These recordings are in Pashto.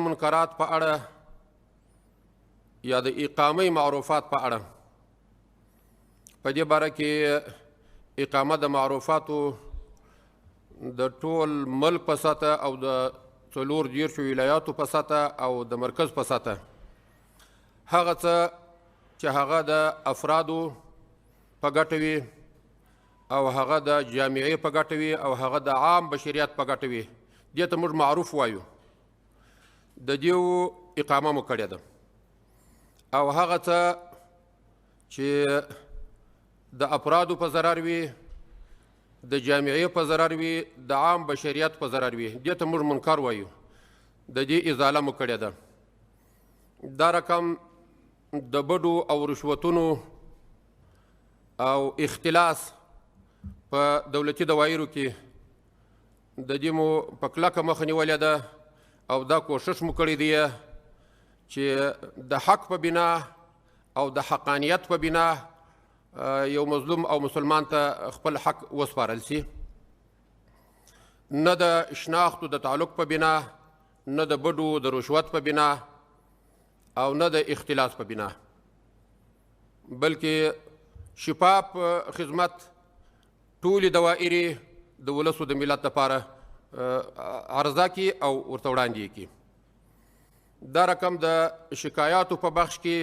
منکرات په اړه یا د اقامې معروفات په اړه په دې باره کې اقامه د معروفاتو د ټول ملک په سطح او د 34 ولایاتو په سطح او د مرکز په سطح هغه څه چې هغه د افرادو په ګټه وي او هغه د جامعې په ګټه وي او هغه د عام بشریت په ګټه وي دې ته موږ معروف وایو د دې اقامه مو کړې ده او هغه څه چې د افرادو په ضرر وي د جامعې په ضرر وي د عام بشریت په ضرر وي دې ته موږ منکر وایو د دې ازاله مو کړې ده دا رقم د بډو او رشوتونو او اختلاس په دولتي دوایرو کې د دې مو په کلکه مخه نیولې ده او دا کوشش مو کړی دی چې د حق په بنا او د حقانیت په بنا یو مظلوم او مسلمان ته خپل حق وسپارل شي نه د شناختو د تعلق په بنا نه د بډو د رشوت په بنا او نه د اختلاس په بنا بلکې شفاف خدمت ټولې دوائرې د ولسو د ملت لپاره عرضه کی او ورته وړاندې کی دا رقم د شکایاتو په بخش کې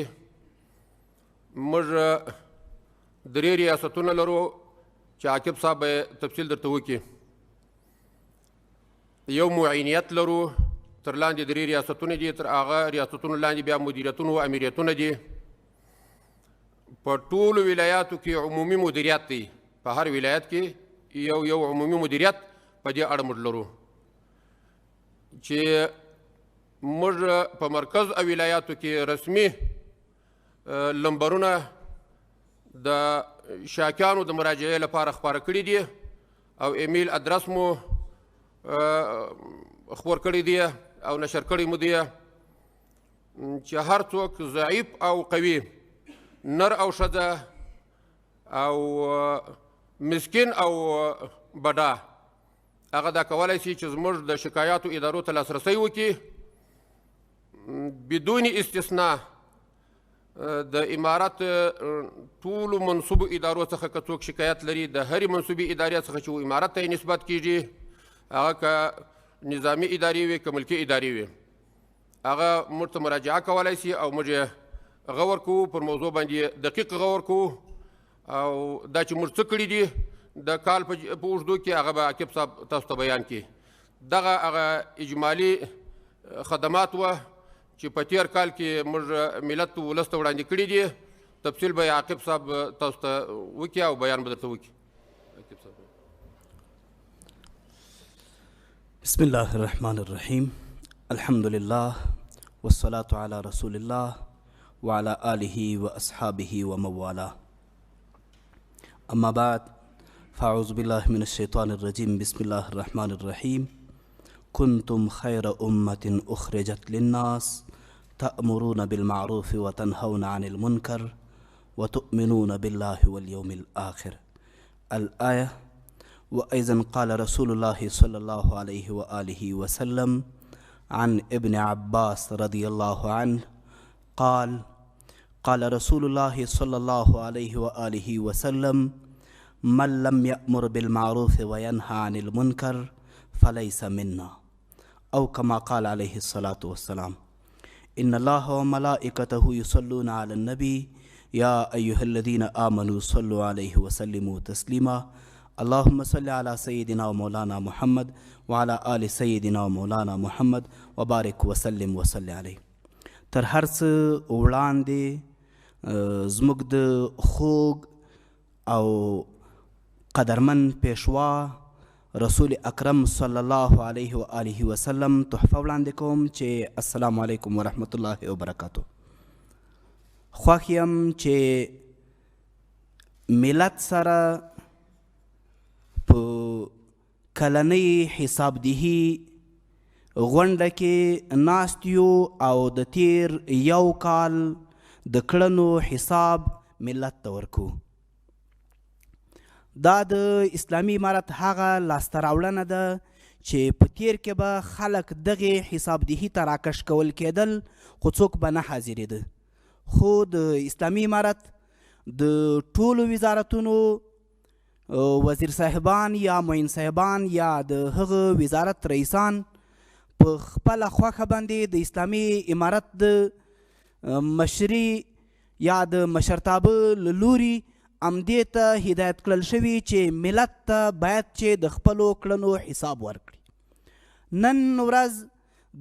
موږ درې ریاستونه لرو چې عاقب صاحب تفصیل درته وکړي یو معینیت لرو تر لاندې درې ریاستونه دي تر هغه ریاستونو لاندې بیا مدیریتونه او امیریتونه دي په ټولو ولایاتو کې عمومي مدیریت دی په هر ولایت کې یو عمومي مدیریت په دې اړه موږ لرو چې موږ په مرکز او ولایاتو کې رسمي لمبرونه د شاکیانو د مراجعې لپاره خپاره کړي دي او ایمیل ادرس مو خپور کړي دي او نشر کړي مو دي چې هر څوک ضعیف او قوي نر او ښځه او مسکین او بډا هغه دا کولی شي چې زموږ د شکایاتو ادارو ته لاسرسی وکړي بدون استثناء د امارت ټولو منصوبو ادارو څخه که څوک شکایت لري د هرې منصوبي ادارې څخه چې امارت ته یې نسبت کیږي هغه که نظامي ادارې وي که ملکي ادارې وي هغه موږ ته مراجعه کولی شي او موږ یې غور کوو پر موضوع باندې دقیق غور کوو او دا چې موږ څه کړي دي د کال په اوږدو کې هغه به عاقب صاحب تاسو ته بیان کړي دغه هغه اجمالي خدمات وه چې په تیر کال کې موږ ملت ولس ته وړاندې کړي دي تفصیل به عاقب صاحب تاسو ته وکړي او بیان به درته وکړي بسم الله الرحمن الرحیم الحمد لله والصلاة على رسول الله وعلى آله وأصحابه ومن والاه أما بعد فأعوذ بالله من الشيطان الرجيم بسم الله الرحمن الرحيم كنتم خير أمة أخرجت للناس تأمرون بالمعروف وتنهون عن المنكر وتؤمنون بالله واليوم الآخر الآية وأيضا قال رسول الله صلى الله عليه وآله وسلم عن ابن عباس رضي الله عنه قال قال رسول الله صلى الله عليه وآله وسلم من لم يأمر بالمعروف وينهى عن المنكر فليس منا أو كما قال عليه الصلاة والسلام إن الله وملائكته يصلون على النبي يا أيها الذين آمنوا صلوا عليه وسلموا تسليما اللهم صل على سيدنا ومولانا محمد وعلى آل سيدنا ومولانا محمد وبارك وسلم وصل عليه تر هر څه وړاندې زموږ د خوږ او قدرمن پیشوا رسول اکرم صلی الله علیه و آله وسلم تحفه وړاندې کوم چې السلام علیکم ورحمت الله وبرکاتو خوښ یم چې ملت سره په کلنۍ حسابدهي غونډه کې ناست یو او د تیر یو کال د کړنو حساب ملت ته ورکو دا د اسلامي امارت هغه لاسته راوړنه ده چې په تیر کې به خلک دغې حسابدهي ته راکش کول کېدل خو څوک به نه حاضرېده، خو د اسلامي امارت د ټولو وزارتونو وزیر صاحبان یا معین صاحبان یا د هغه وزارت رئیسان په خپله خوښه باندې د اسلامي امارت د مشري یا د مشرتابه له لوري همدې ته هدایت کړل شوي چې ملت ته باید چې د خپلو کړنو حساب ورکړي. نن ورځ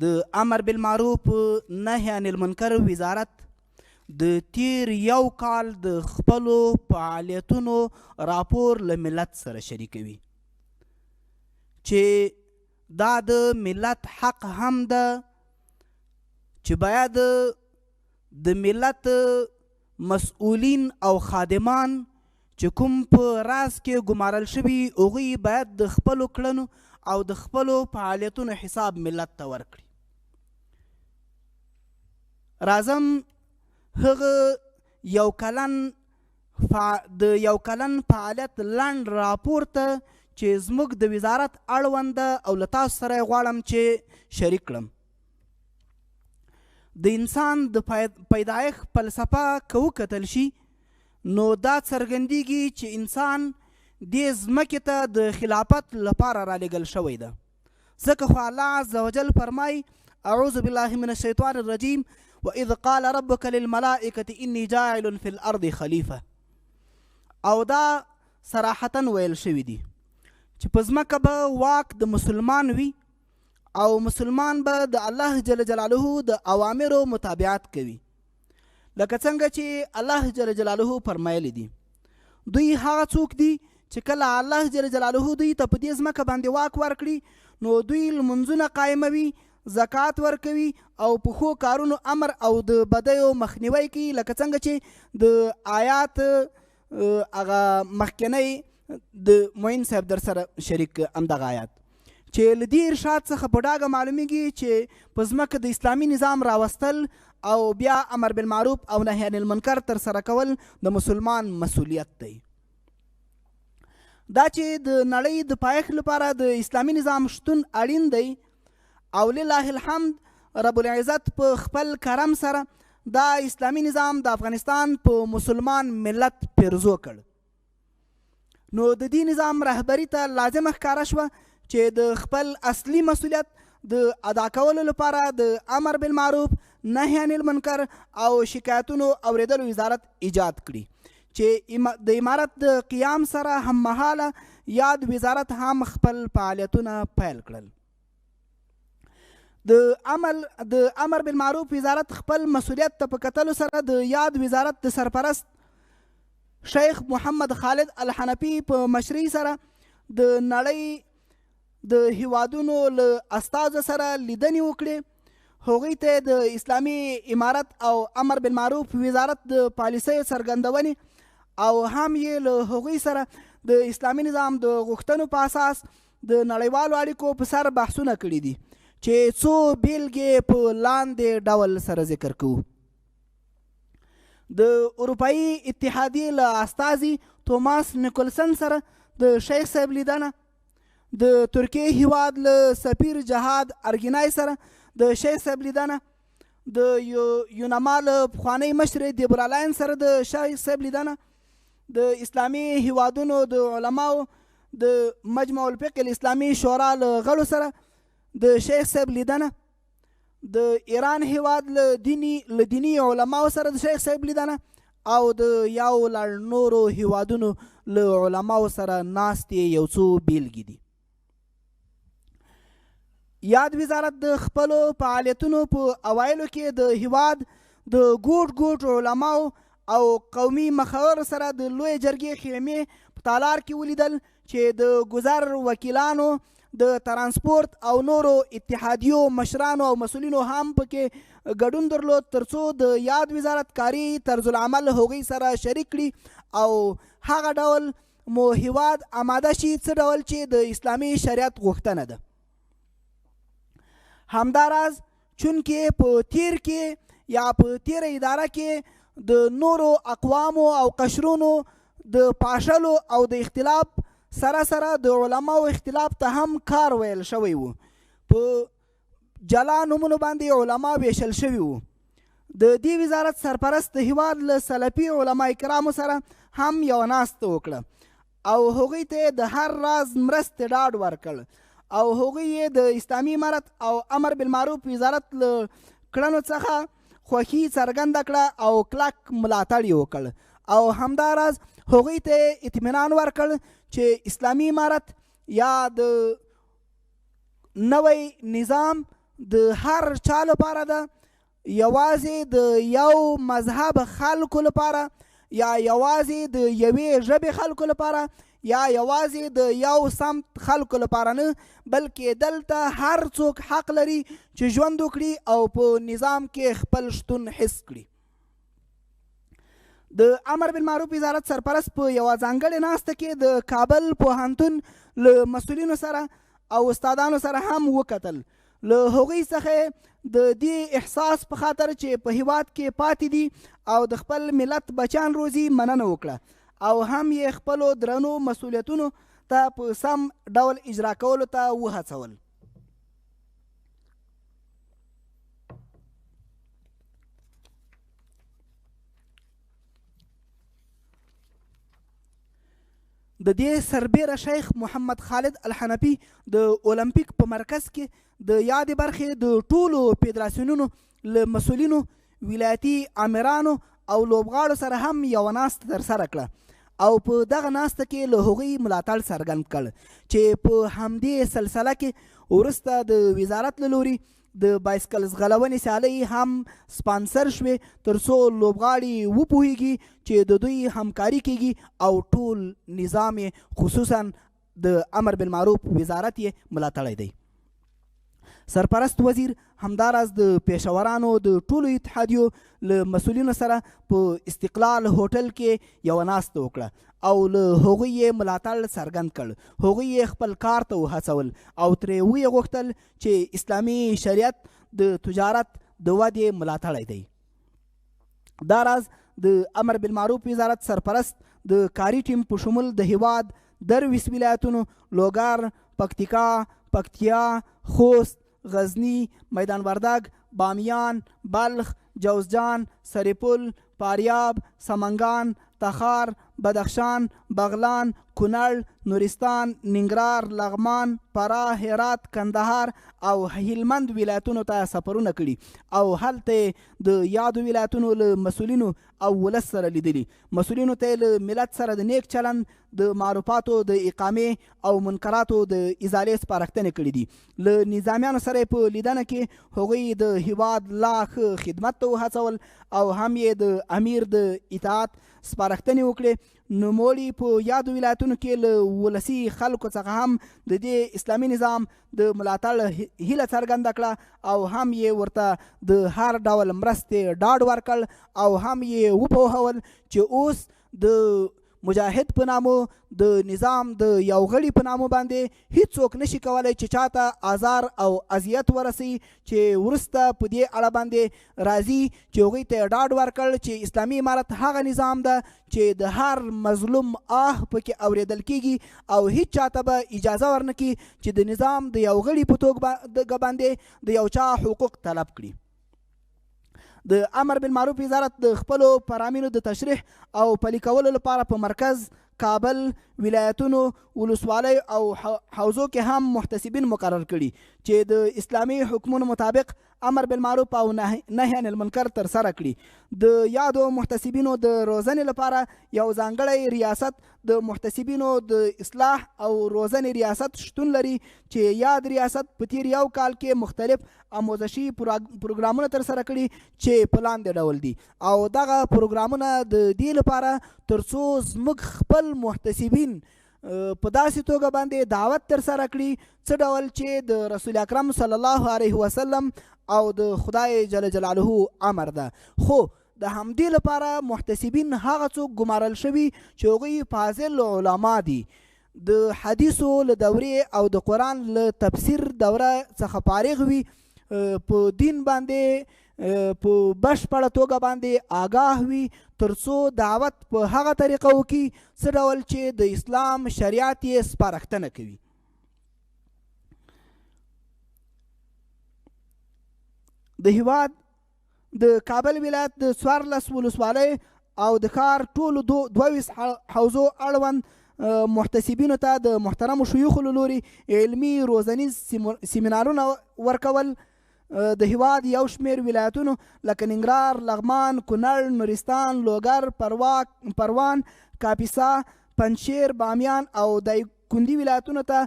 د امر بالمعروف نهي عن المنکر وزارت د تیر یو کال د خپلو فعالیتونو راپور له ملت سره شریکوي چې دا د ملت حق هم ده چې باید د ملت مسؤلین او خادمان چې کوم په راز کې ګمارل شوي هغوی باید د خپلو کړنو او د خپلو فعالیتونو حساب ملت ته ورکړي. راځم هغه د یو کلن فعالیت لنډ راپور ته چې زموږ د وزارت اړونده او له تاسو سره یې غواړم چې شریک کړم. د انسان د پیدایښت فلسفه که وکتل شي نو دا څرګندیږي چې انسان دې ځمکې ته د خلافت لپاره رالیږل شوی ده، ځکه خو الله عز وجل فرمایي اعوذ بالله من الشیطان الرجیم وإذ قال ربك للملائکة انی جاعل فی الارض خلیفه، او دا صراحتا ویل شوي دي چې په ځمکه به واک د مسلمان وي او مسلمان به د الله جل جلاله د اوامرو متابعت کوي، لکه څنګه چې الله جل جلاله فرمایلی دي دوی هغه څوک دي چې کله الله جل جلاله دوی ته په دې ځمکه باندې واک ورکړي نو دوی لمونځونه قایموي، زکات ورکوي او په ښو کارونو امر او د بدیو مخنیوی کوي، لکه څنګه چې د آیات هغه مخکنی د معین صاحب در سره شریک همدغه آیات چې له دې ارشاد څخه په ډاګه معلومیږي چې په ځمکه د اسلامي نظام راوستل او بیا امر بالمعروف او نهي عن المنکر تر سره کول د مسلمان مسؤلیت دی. دا چې د نړۍ د پایښت لپاره د اسلامي نظام شتون اړین دی او لله الحمد رب العزت په خپل کرم سره دا اسلامي نظام د افغانستان په مسلمان ملت پیرزو کړ، نو د دې نظام رهبري ته لازمه ښکاره شوه چې د خپل اصلي مسؤلیت د ادا کولو لپاره د امر بالمعروف نهي عن المنکر او شکایتونو اوریدلو وزارت ایجاد کړي چې د امارت د قیام سره هم مهاله یاد وزارت هم خپل فعالیتونه پیل کړل. د امر بالمعروف وزارت خپل مسؤلیت ته په کتلو سره د یاد وزارت د سرپرست شیخ محمد خالد الحنفي په مشرۍ سره د نړۍ د هیوادونو له استازو سره لیدنې وکړې، هغوی ته د اسلامي امارت او امر بالمعروف وزارت د پالیسیو څرګندونې او هم یې له هغوی سره د اسلامي نظام د غوښتنو په اساس د نړیوالو اړیکو په سر بحثونه کړي دي چې څو بیلګې په لاندې ډول سره ذکر کوو. د اروپایي اتحادیې له استازي توماس نیکولسن سره د شیخ صاحب لیدنه، د ترکیې هیواد له سفیر جهاد ارګینای سره د شیخ صاحب لیدنه، د یونما له پخواني مشر دیبرالاین سره د شیخ صاحب لیدنه، د اسلامي هیوادونو د علماو د مجمع الفقه الاسلامي شورا له غړو سره د شیخ صاحب لیدنه، د ایران هیواد له دینی علماو سره د شیخ صاحب لیدنه او د یو لړ نورو هیوادونو له علماو سره ناستې یو څو بیلګې دي. یاد وزارت د خپلو فعالیتونو په اوایلو کې د هیواد د ګوټ علماو او قومي مخور سره د لوی جرګې خیمې په تالار کې ولیدل چې د ګذر وکیلانو، د ترانسپورت او نورو اتحادیو مشرانو او مسؤلینو هم پکې ګډون درلود ترڅو د یاد وزارت کاري طرز العمل هغوی سره شریک کړي او هغه ډول مو هیواد آماده شي څه ډول چې د اسلامي شریعت غوښتنه ده. همداراز چونکې په تیر کې یا په تیره اداره کې د نورو اقوامو او قشرونو د پاشلو او د اختلاف سره سره د علماو اختلاف ته هم کار ویل شوی و. په جلا نومونو باندې علما ویشل شوي وو. د دې وزارت سرپرست د هیواد له سلفي علما کرامو سره هم یوه ناسته وکړه او هغوی ته د هر راز مرستې ډاډ ورکړ او هغوی یې د اسلامي امارت او امر بالمعروف وزارت له کړنو څخه خوښي څرګنده کړه او کلک ملاتړ یې وکړ او همداراز هغوی ته اطمینان ورکړ چې اسلامي امارت یا د نوی نظام د هر چا لپاره ده، یوازې د یو مذهب خلکو لپاره یا یوازې د یوې ژبې خلکو لپاره یا یوازې د یو سمت خلکو لپاره نه، بلکې دلته هر څوک حق لري چې ژوند وکړي او په نظام کې خپل شتون حس کړي. د امر بالمعروف وزارت سرپرست په یوه ځانګړې ناسته کې د کابل پوهنتون له مسؤلینو سره او استادانو سره هم وکتل. له هغوی څخه د دې احساس په خاطر چې په هیواد کې پاتې دي او د خپل ملت بچیان روزي مننه وکړه او هم یې خپلو درنو مسؤلیتونو ته په سم ډول اجرا کولو ته وهڅول. د دې سربیره شیخ محمد خالد الحنفي د اولمپیک په مرکز کې د یادې برخې د ټولو فدراسیونونو له مسؤلینو، ولایتي امیرانو او لوبغاړو سره هم یوه ناسته ترسره کړه او په دغه ناسته کې له هغوی ملاتړ څرګند کړ چې په همدې سلسله کې وروسته د وزارت له لوري د بایسکل ځغلونې سیالۍ هم سپانسر شوې تر څو لوبغاړي وپوهیږي چې د دوی همکاري کیږي او ټول نظام خصوصا د امر بالمعروف وزارت یې ملاتړی دی. سرپرست وزیر همداراز د پیشورانو د ټولو اتحادیو له مسؤلینو سره په استقلال هوټل کې یوه ناسته وکړه او له هغوی یې ملاتړ څرګند کړ. هغوی یې خپل کار ته وهڅول او ترې ویې غوښتل چې اسلامي شریعت د تجارت د ودې ملاتړی دی. دا راز د امر بالمعروف وزارت سرپرست د کاري ټیم په شمول د هیواد 23 ولایتونو لوګر، پکتیکا، پکتیا، خوست، غزنی، میدان وردګ، بامیان، بلخ، جوزجان، سرپل، فاریاب، سمنگان، تخار، بدخشان، بغلان، کونړ، نورستان، ننګرهار، لغمان، فراه، هرات، کندهار او هلمند ولایتونو ته سفرونه کړي او هلته د یادو ولایتونو له مسؤلینو او ولس سره لیدلي. مسؤلینو ته له ملت سره د نیک چلند، د معروفاتو د اقامې او منکراتو د ازالې سپارښتنې کړي دي. له نظامیانو سره په لیدنه کې هغوی د هیواد لا ښه خدمت ته وهڅول او هم یې د امیر د اطاعت سپارښتنې وکړې. نوموړي په یادو ولایتونو کې له ولسي خلکو څخه هم د دې اسلامي نظام د ملاتړ هیله څرګنده کړه او هم یې ورته د هر ډول مرستې ډاډ ورکړ او هم یې وپوهول چې اوس د مجاهد په نامو د نظام د یو غړي په نامو باندې هیڅوک نشي کولی چې چاته آزار او اذیت ورسي، چې وروسته په دې اړه باندې راځي چې هغوی ته ډاډ ورکړ چې اسلامي امارت هغه نظام ده چې د هر مظلوم آه پکې اوریدل کیږي او هیڅ چاته به اجازه ورنکړي چې د نظام د یو غړي په توګه باندې د یو چا حقوق طلب کړي. د امر بالمعروف وزارت د خپلو فرامینو د تشریح او پلي کولو لپاره په مرکز، کابل، ولایتونو، ولسوالۍ او حوزو کې هم محتسبین مقرر کړي چې د اسلامي حکمونو مطابق امر بالمعروف او نهی عن المنکر ترسره کړي. د یادو محتسبینو د روزنې لپاره یو ځانګړی ریاست د محتسبینو د اصلاح او روزنې ریاست شتون لري چې یاد ریاست په تیر یو کال کې مختلف آموزشي پروګرامونه ترسره کړي چې په لاندې ډول دي او دغه پروګرامونه د دې لپاره تر څو زموږ خپل محتسبین په داسې توګه باندې دعوت ترسره کړي څه ډول چې د رسول اکرم صلی الله علیه وسلم او د خدای جل جلاله امر ده. خو د همدې لپاره محتسبین هغه څوک ګمارل شوي چې هغوی فاضل علما دي، د حدیثو له دورې او د قرآن له تفسیر دوره څخه فارغ وي، په دین باندې په بشپړه توګه باندې آګاه وي تر څو دعوت په هغه طریقه وکړي څه ډول چې د اسلام شریعت یې سپارښتنه کوي. د هیواد د کابل ولایت د 14 ولسوالۍ او د ښار ټولو 22 حوزو اړوند محتسبینو ته د محترمو شیوخو له لوري علمي روزنیز سیمینارونه ورکول. د هیواد یو شمېر ولایتونو لکه ننګرهار، لغمان، کونړ، نورستان، لوګر، پروان، کاپیسا، پنجشیر، بامیان او دایکنډي ولایتونو ته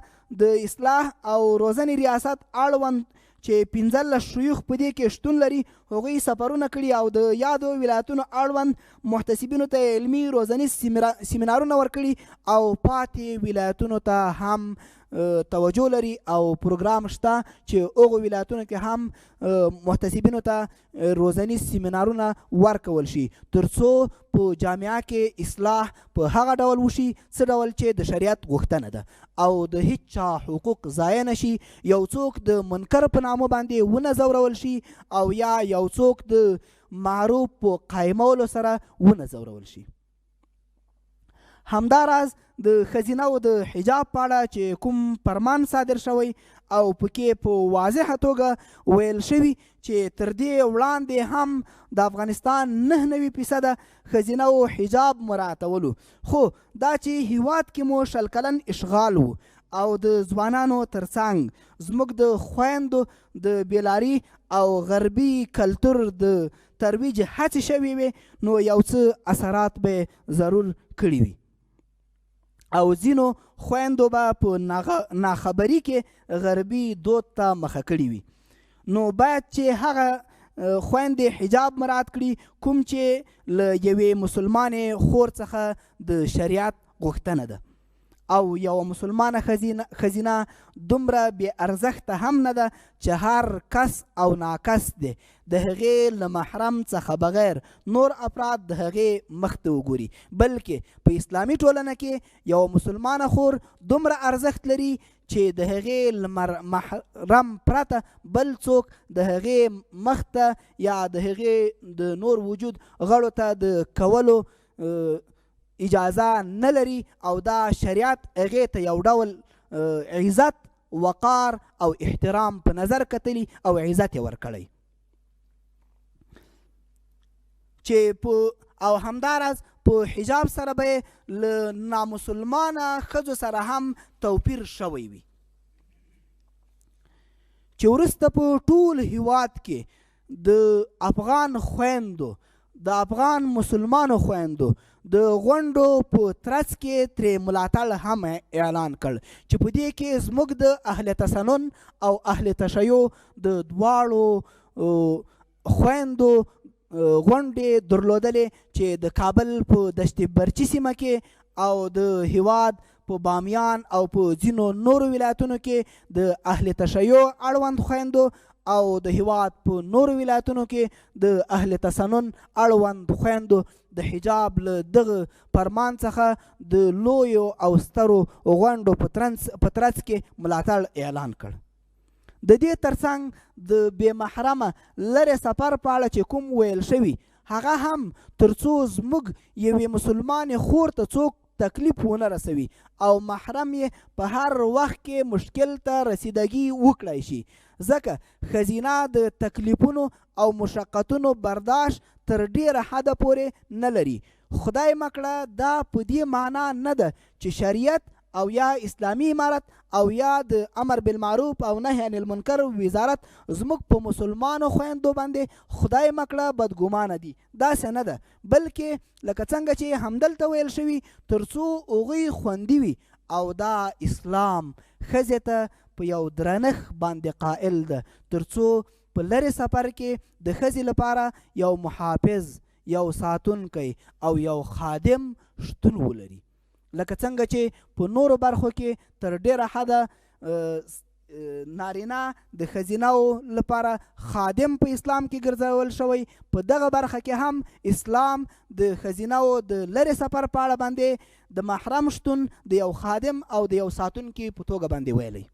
د اصلاح او روزنې ریاست اړوند چې 15 شیوخ په دې کې شتون لري هغوی سفرونه کړي او د یادو ولایتونو اړوند محتسبینو ته علمي روزنیز سیمینارونه ورکړي او پاتې ولایتونو ته هم توجه لري او پروګرام شته چې هغو ولایتونو کې هم محتسبینو ته روزنیز سیمینارونه ورکول شي تر څو په جامعه کې اصلاح په هغه ډول وشي څه ډول چې د شریعت غوښتنه ده او د هیڅ چا حقوق ضایع نشي، یو څوک د منکر په نامه باندې ونه ځورول شي او یا یو څوک د معروف په قایمولو سره ونه ځورول شي. همداراز د ښځینه او د حجاب په اړه چې کوم فرمان صادر شوی او پکې په واضحه توګه ویل شوي چې تر دې وړاندې هم د افغانستان 99% ښځینه او حجاب مراعتولو، خو دا چې هیواد کې مو 20 کلن اشغال و او د ځوانانو ترڅنګ زموږ د خویندو د بیلاري او غربي کلتور د ترویج هڅې شوې وي نو یو څه اثرات به ضرور کړي وي او ځینو خویندو به په ناخبري کې غربي دود ته مخه کړي وي. نو باید چې هغه خویندې حجاب مراعت کړي کوم چې له یوې مسلمانې خور څخه د شریعت غوښتنه ده او یو مسلمانه ښځینه دومره بې ارزښته هم نه ده چې هر کس او ناکس دی د هغې له محرم څخه بغیر نور افراد د هغې مخ ته وګوري، بلکې په اسلامي ټولنه کې یو مسلمانه خور دومره ارزښت لري چې د هغې له محرم پرته بل څوک د هغې مخ ته یا د هغې د نور وجود غړو ته د کولو اجازه نه لري او دا شریعت هغې ته یو ډول عزت، وقار او احترام په نظر کتلی او عزت یې ورکړی چې او همداراز په حجاب سره به له نامسلمانه ښځو سره هم توپیر شوی وي چې وروسته په ټول هیواد کې د افغان خویندو د افغان مسلمانو خویندو د غونډو په ترڅ کې ترې ملاتړ هم اعلان کړ چې په دې کې زموږ د اهل تسنن او اهل تشیع د دواړو خویندو غونډې درلودلې چې د کابل په دشت برچي سیمه کې او د هیواد په بامیان او په ځینو نورو ولایتونو کې د اهل تشیع اړوند خویندو او د هیواد په نورو ولایتونو کې د اهل تسنن اړوند خویندو د حجاب له دغه فرمان څخه د لویو او سترو غونډو په ترڅ کې ملاتړ اعلان کړ. د دې ترڅنګ د بې محرمه لرې سفر په اړه چې کوم ویل شوي هغه هم تر څو زموږ یوې مسلمانې خور ته څوک تکلیف ونه رسوي او محرم یې په هر وخت کې مشکل ته رسیدګي وکړی شي، ځکه ښځینه د تکلیفونو او مشقتونو برداشت تر ډیره حده پورې نه لري. خدای مکړه دا په دې معنا نه ده چې شریعت او یا اسلامی امارت او یا د امر بالمعروف او نهی عن المنکر وزارت زموږ په مسلمانو خویندو باندې خدای مکړه بدګمانه دي، داسې نه ده، بلکې لکه څنګه چې همدلته ویل شوي تر څو هغوی خوندي وي او دا اسلام ښځې ته په یو درنښت باندې قائل ده تر څو په لرې سفر کې د ښځې لپاره یو محافظ، یو ساتونکی او یو خادم شتون ولري، لکه څنګه چې په نورو برخو کې تر ډیره حده نارینه د ښځینهو لپاره خادم په اسلام کې ګرځول شوی، په دغه برخه کې هم اسلام د ښځینهو د لرې سفر په اړه باندې د محرم شتون د یو خادم او د یو ساتونکي په توګه باندې ویلی.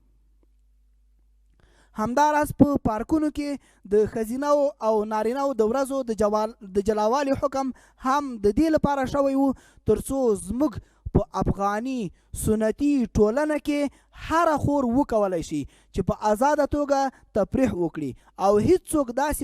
همداراز په پارکونو کې د ښځینهو او نارینهو د ورځو د جلاوالي حکم هم د دې لپاره شوی و تر څو زموږ په افغاني سنتي ټولنه کې هر خور وکولی شي چې په آزاده توګه تفریح وکړي او هیڅوک داسې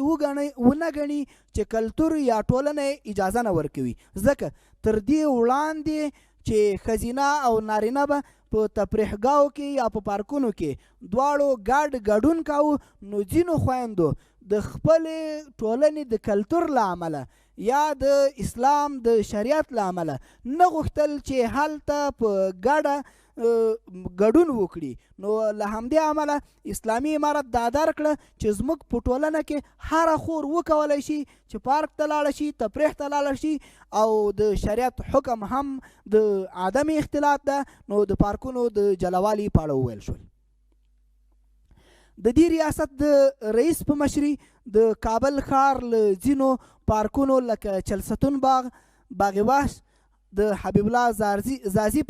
ونه ګڼي چې کلتور یا ټولنه اجازه نه ورکوي. ځکه تر دې وړاندې چې ښځینه او نارینه به په تفریحګاو کې یا په پارکونو کې دواړو ګډون کاوه، نو ځینو خویندو د خپلې ټولنې د کلتور له امله یا د اسلام د شریعت له امله نه غوښتل چې هلته په ګډه ګډون وکړي. نو له همدې امله اسلامي امارت دا درکړه چې زموږ په ټولنه کې هر خور وکولی شي چې پارک ته لاړه شي، تفریح ته لاړه شي، او د شریعت حکم هم د عدم اختلاط ده. نو د پارکونو د جلوالي په اړه وویل شول. د دې ریاست د رئیس په مشري د کابل ښار له ځینو پارکونو لکه چلستون باغ، باغ وحش، د حبیب الله زازي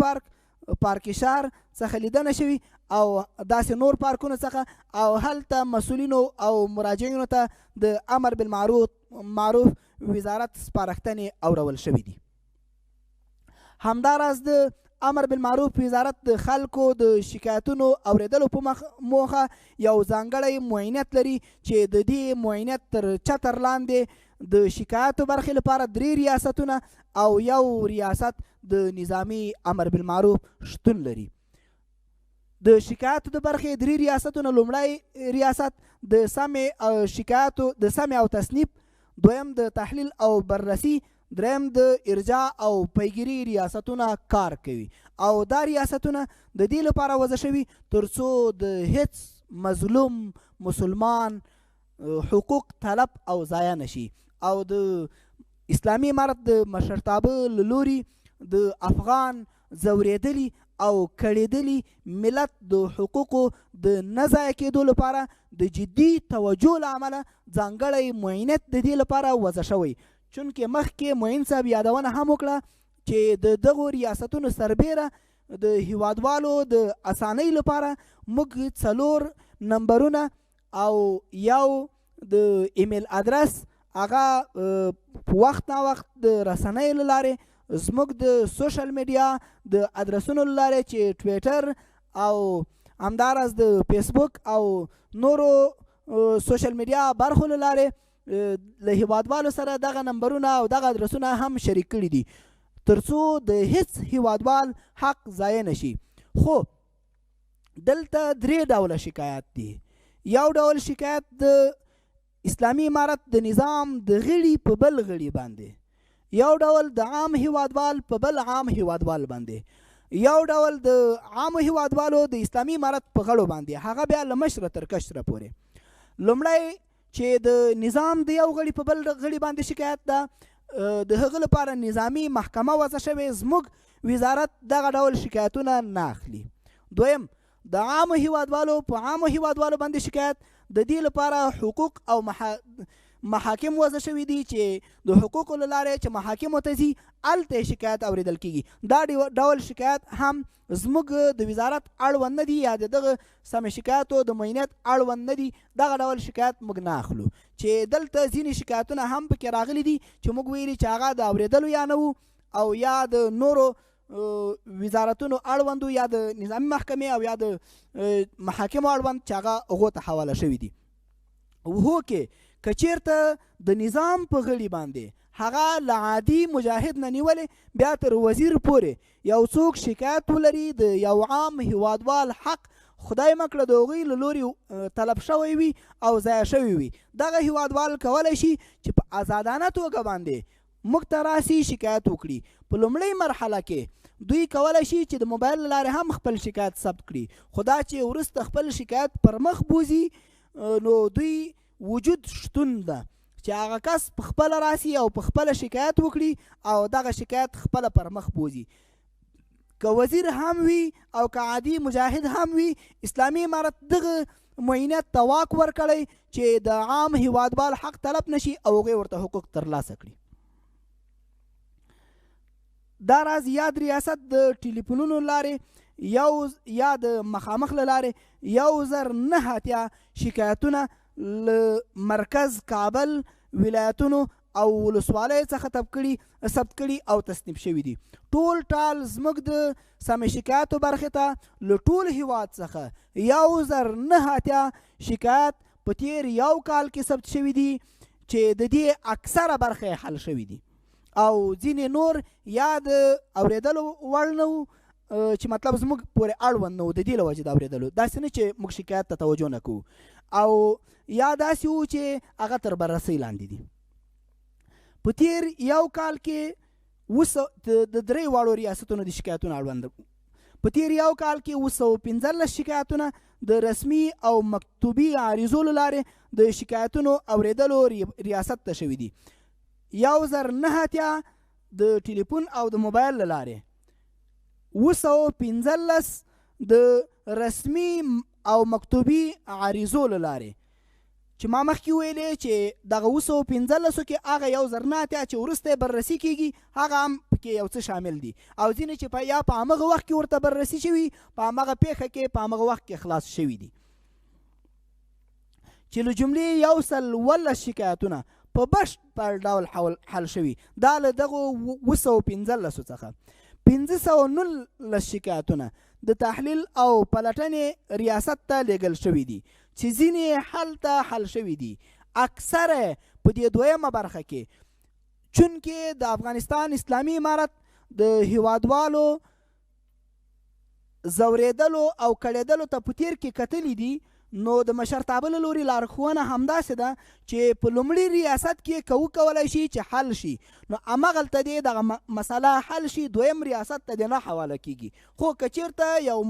پارک شهر څخه لیدنه شوي او داسې نور پارکونو څخه، او هلته مسؤلینو او مراجعینو ته د امر بالمعروف وزارت سپارښتنې اورول شوي دي. همداراز د امر بالمعروف وزارت د خلکو د شکایتونو اوریدلو په موخه یو ځانګړی معاینت لري چې د دې معاینت تر چتر لاندې د شکایتو برخې لپاره 3 ریاستونه او یو ریاست د نظامی امر بالمعروف شتون لري. د شکایتو د برخې 3 ریاستونه: لومړی ریاست د سمع او تصنیف، دویم د تحلیل او بررسی، دریم د ارجاع او پیگیری ریاستونه کار کوي. او دا ریاستونه د دې لپاره وضع شوي تر څو د هیڅ مظلوم مسلمان حقوق طلب او ضایع نشي، او د اسلامي امارت د مشرتابه له لوري د افغان ځورېدلي او کړېدلي ملت د حقوقو د نه ضایع کېدو لپاره د جدي توجه له امله ځانګړی معاینت د دې لپاره وضع شوی. چونکې مخکې معین صاحب یادونه هم وکړه چې د دغو ریاستونو سربیره د هیوادوالو د اسانۍ لپاره موږ 4 نمبرونه او یو د ایمیل ادرس هغه وخت نا وخت د رسنۍ له لارې زموږ د سوشل میډیا د ادرسونو له لارې چې ټویټر او همداراز د فیسبوک او نورو سوشل میډیا برخو له لارې له هیوادوالو سره دغه نمبرونه او دغه ادرسونه هم شریک کړي دي تر څو د هیڅ هیوادوال حق ضایع نشي. خو دلته 3 ډوله شکایت دي. یو ډول شکایت د اسلامي امارت د نظام د غړي په بل غړي باندې، یو ډول د عام هیوادوال په بل عام هیوادوال باندې، یو ډول د عام هیوادوالو د اسلامي امارت په غړو باندې، هغه بیا له مشره تر کشره پورې. لومړی چې د نظام د یو غړي په بل غړي باندې شکایت ده، د هغه لپاره نظامی محکمه وضع شوې، زموږ وزارت دغه ډول شکایتونه نه اخلي. دویم د عامو هیوادوالو په عامو هیوادوالو باندې شکایت، د دې لپاره حقوق او محاکم وضع شوي دي چې د حقوقو له لارې چې محاکمو ته ځي هلته شکایت اوریدل کیږي. دا ډول شکایت هم زموږ د وزارت اړوند نه دي یا دغه سم شکایتو د معاینت اړوند نه دي. دغه ډول شکایت موږ نه اخلو. چې دلته ځینې شکایتونه هم پکې راغلي دي چې موږ ویلي چې هغه د اوریدلو یا نه وو او یا د نورو وزارتونو اړوندو یا د نظامي محکمې او یا د محاکمو اړوند چې هغه هغو ته حواله شوي دي. هو کې که چیرته د نظام په غړي باندې هغه له عادي مجاهد نه نیولې بیا تر وزیر پورې یو څوک شکایت ولري د یو عام هیوادوال حق خدای مکړه د هغوی له لوري طلب شوی وي او ضایع شوی وي، دغه هیوادوال کولی شي چې په ازادانه توګه باندې موږ ته راسي شکایت وکړي. په لومړۍ مرحله کې دوی کولی شي چې د موبایل له لارې هم خپل شکایت ثبت کړي، خو دا چې وروسته خپل شکایت پر مخ بوزي نو دوی وجود شتون ده چې هغه کس په خپله راسي او په خپله شکایت وکړي او دغه شکایت خپله پر مخ بوزي. که وزیر هم وي او که عادي مجاهد هم وي، اسلامي امارت دغه معاینت ته واک ورکړی چې د عام هیوادوال حق طلب نشي او هغوی ورته حقوق ترلاسه کړي. دا راز یاد ریاست د ټلیفونونو لارې یا د مخامخ له لارې 1009 شکایتونه له مرکز کابل ولایتونو او ولسوالیو څخه ثبت کړي او تصنیف شوي دي. ټول ټال زموږ د سمې شکایاتو برخې ته له ټول هیواد څخه 1009 شکایت په تیر یو کال کې ثبت شوي دي چې د دې اکثره برخې حل شوي دي او ځینې نور یا د اورېدلو وړ نه وو چې مطلب زموږ پورې اړوند نه وو د دې له وجې د اورېدلو. داسې نه چې موږ شکایت ته توجه نه کوو او یا داسې وو چې هغه تر بررسۍ لاندې دي. په تیر یو کال کې د درې واړو ریاستونو د شکایتونو اړوند په تیر یو کال کې 215 شکایتونه د رسمي او مکتوبي عریضو له لارې د شکایتونو اورېدلو ریاست ته شوي دي. 1009 د ټلیفون او د موبایل له لارې 215 د رسمي او مکتوبي عریضو له لارې چې ما مخکې ویلې چې دغه 215 کې هغه 1009 چې وروسته بررسي کیږي هغه هم پکې یو څه شامل دي او ځینې چې یا په همغه وخت کې ورته بررسي شوي په همغه پیښه کې په همغه وخت کې خلاص شوي دي چې له جملې 114 شکایتونه په بشپړ ډول حل شوي. دا له دغو 215 څخه 519 شکایتونه د تحلیل او پلټنې ریاست ته لیږل شوي دي چې ځینې هلته حل شوي دي. اکثره په دې دویمه برخه کې چونکې د افغانستان اسلامي امارت د هیوادوالو زوریدلو او کړېدلو ته په تیر کې کتلي دي نو د مشرتابه له لوري لارښوونه همداسې ده چې په لومړي ریاست کې که وکولی شي چې حل شي نو همغلته دې دغه مسله حل شي دویم ریاست ته دې نه حواله کیږي. خو که چېرته یو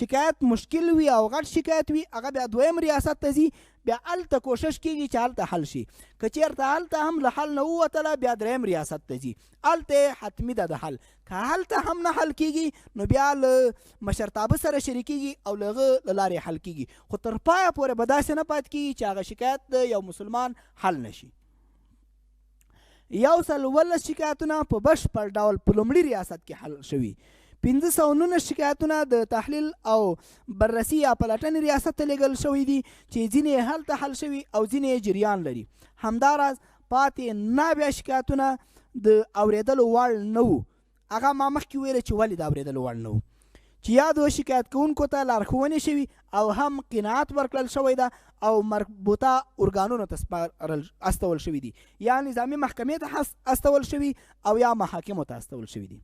شکایت مشکل وي او غټ شکایت وي هغه بیا دویم ریاست ته ځي بیا هلته کوشش کیږي چې هلته حل شي. که چېرته هلته هم له حل نه ووتله بیا دریم ریاست ته ځي هلته حتمي ده د حل. که هلته هم نه حل کیږي نو بیا له مشرتابه سره شریکیږي او له هغه له لارې حل کیږي. خو تر پایه پورې به داسې نه پاتې کیږي چې هغه شکایت د یو مسلمان حل نشي. 114 شکایتونه په بشپړ ډول په لومړي ریاست کې حل شوي. 519 شکایتونه د تحلیل او بررسي یا پلټنې ریاست ته لیږل شوي دي چې ځینې هلته حل شوي او ځینې جریان لري. همداراز پاتې 9 شکایتونه د اورېدلو وړ نه وو. هغه ما مخکې ویله چې ولې د اورېدلو وړ نه وو چې یادو شکایت کوونکو ته لارښوونې شوي او هم قناعت ورکړل شوی ده او مربوطه ارګانونو ته استول شوي دي یا نظامي محکمې ته استول شوي او یا محاکمو ته استول شوي دي.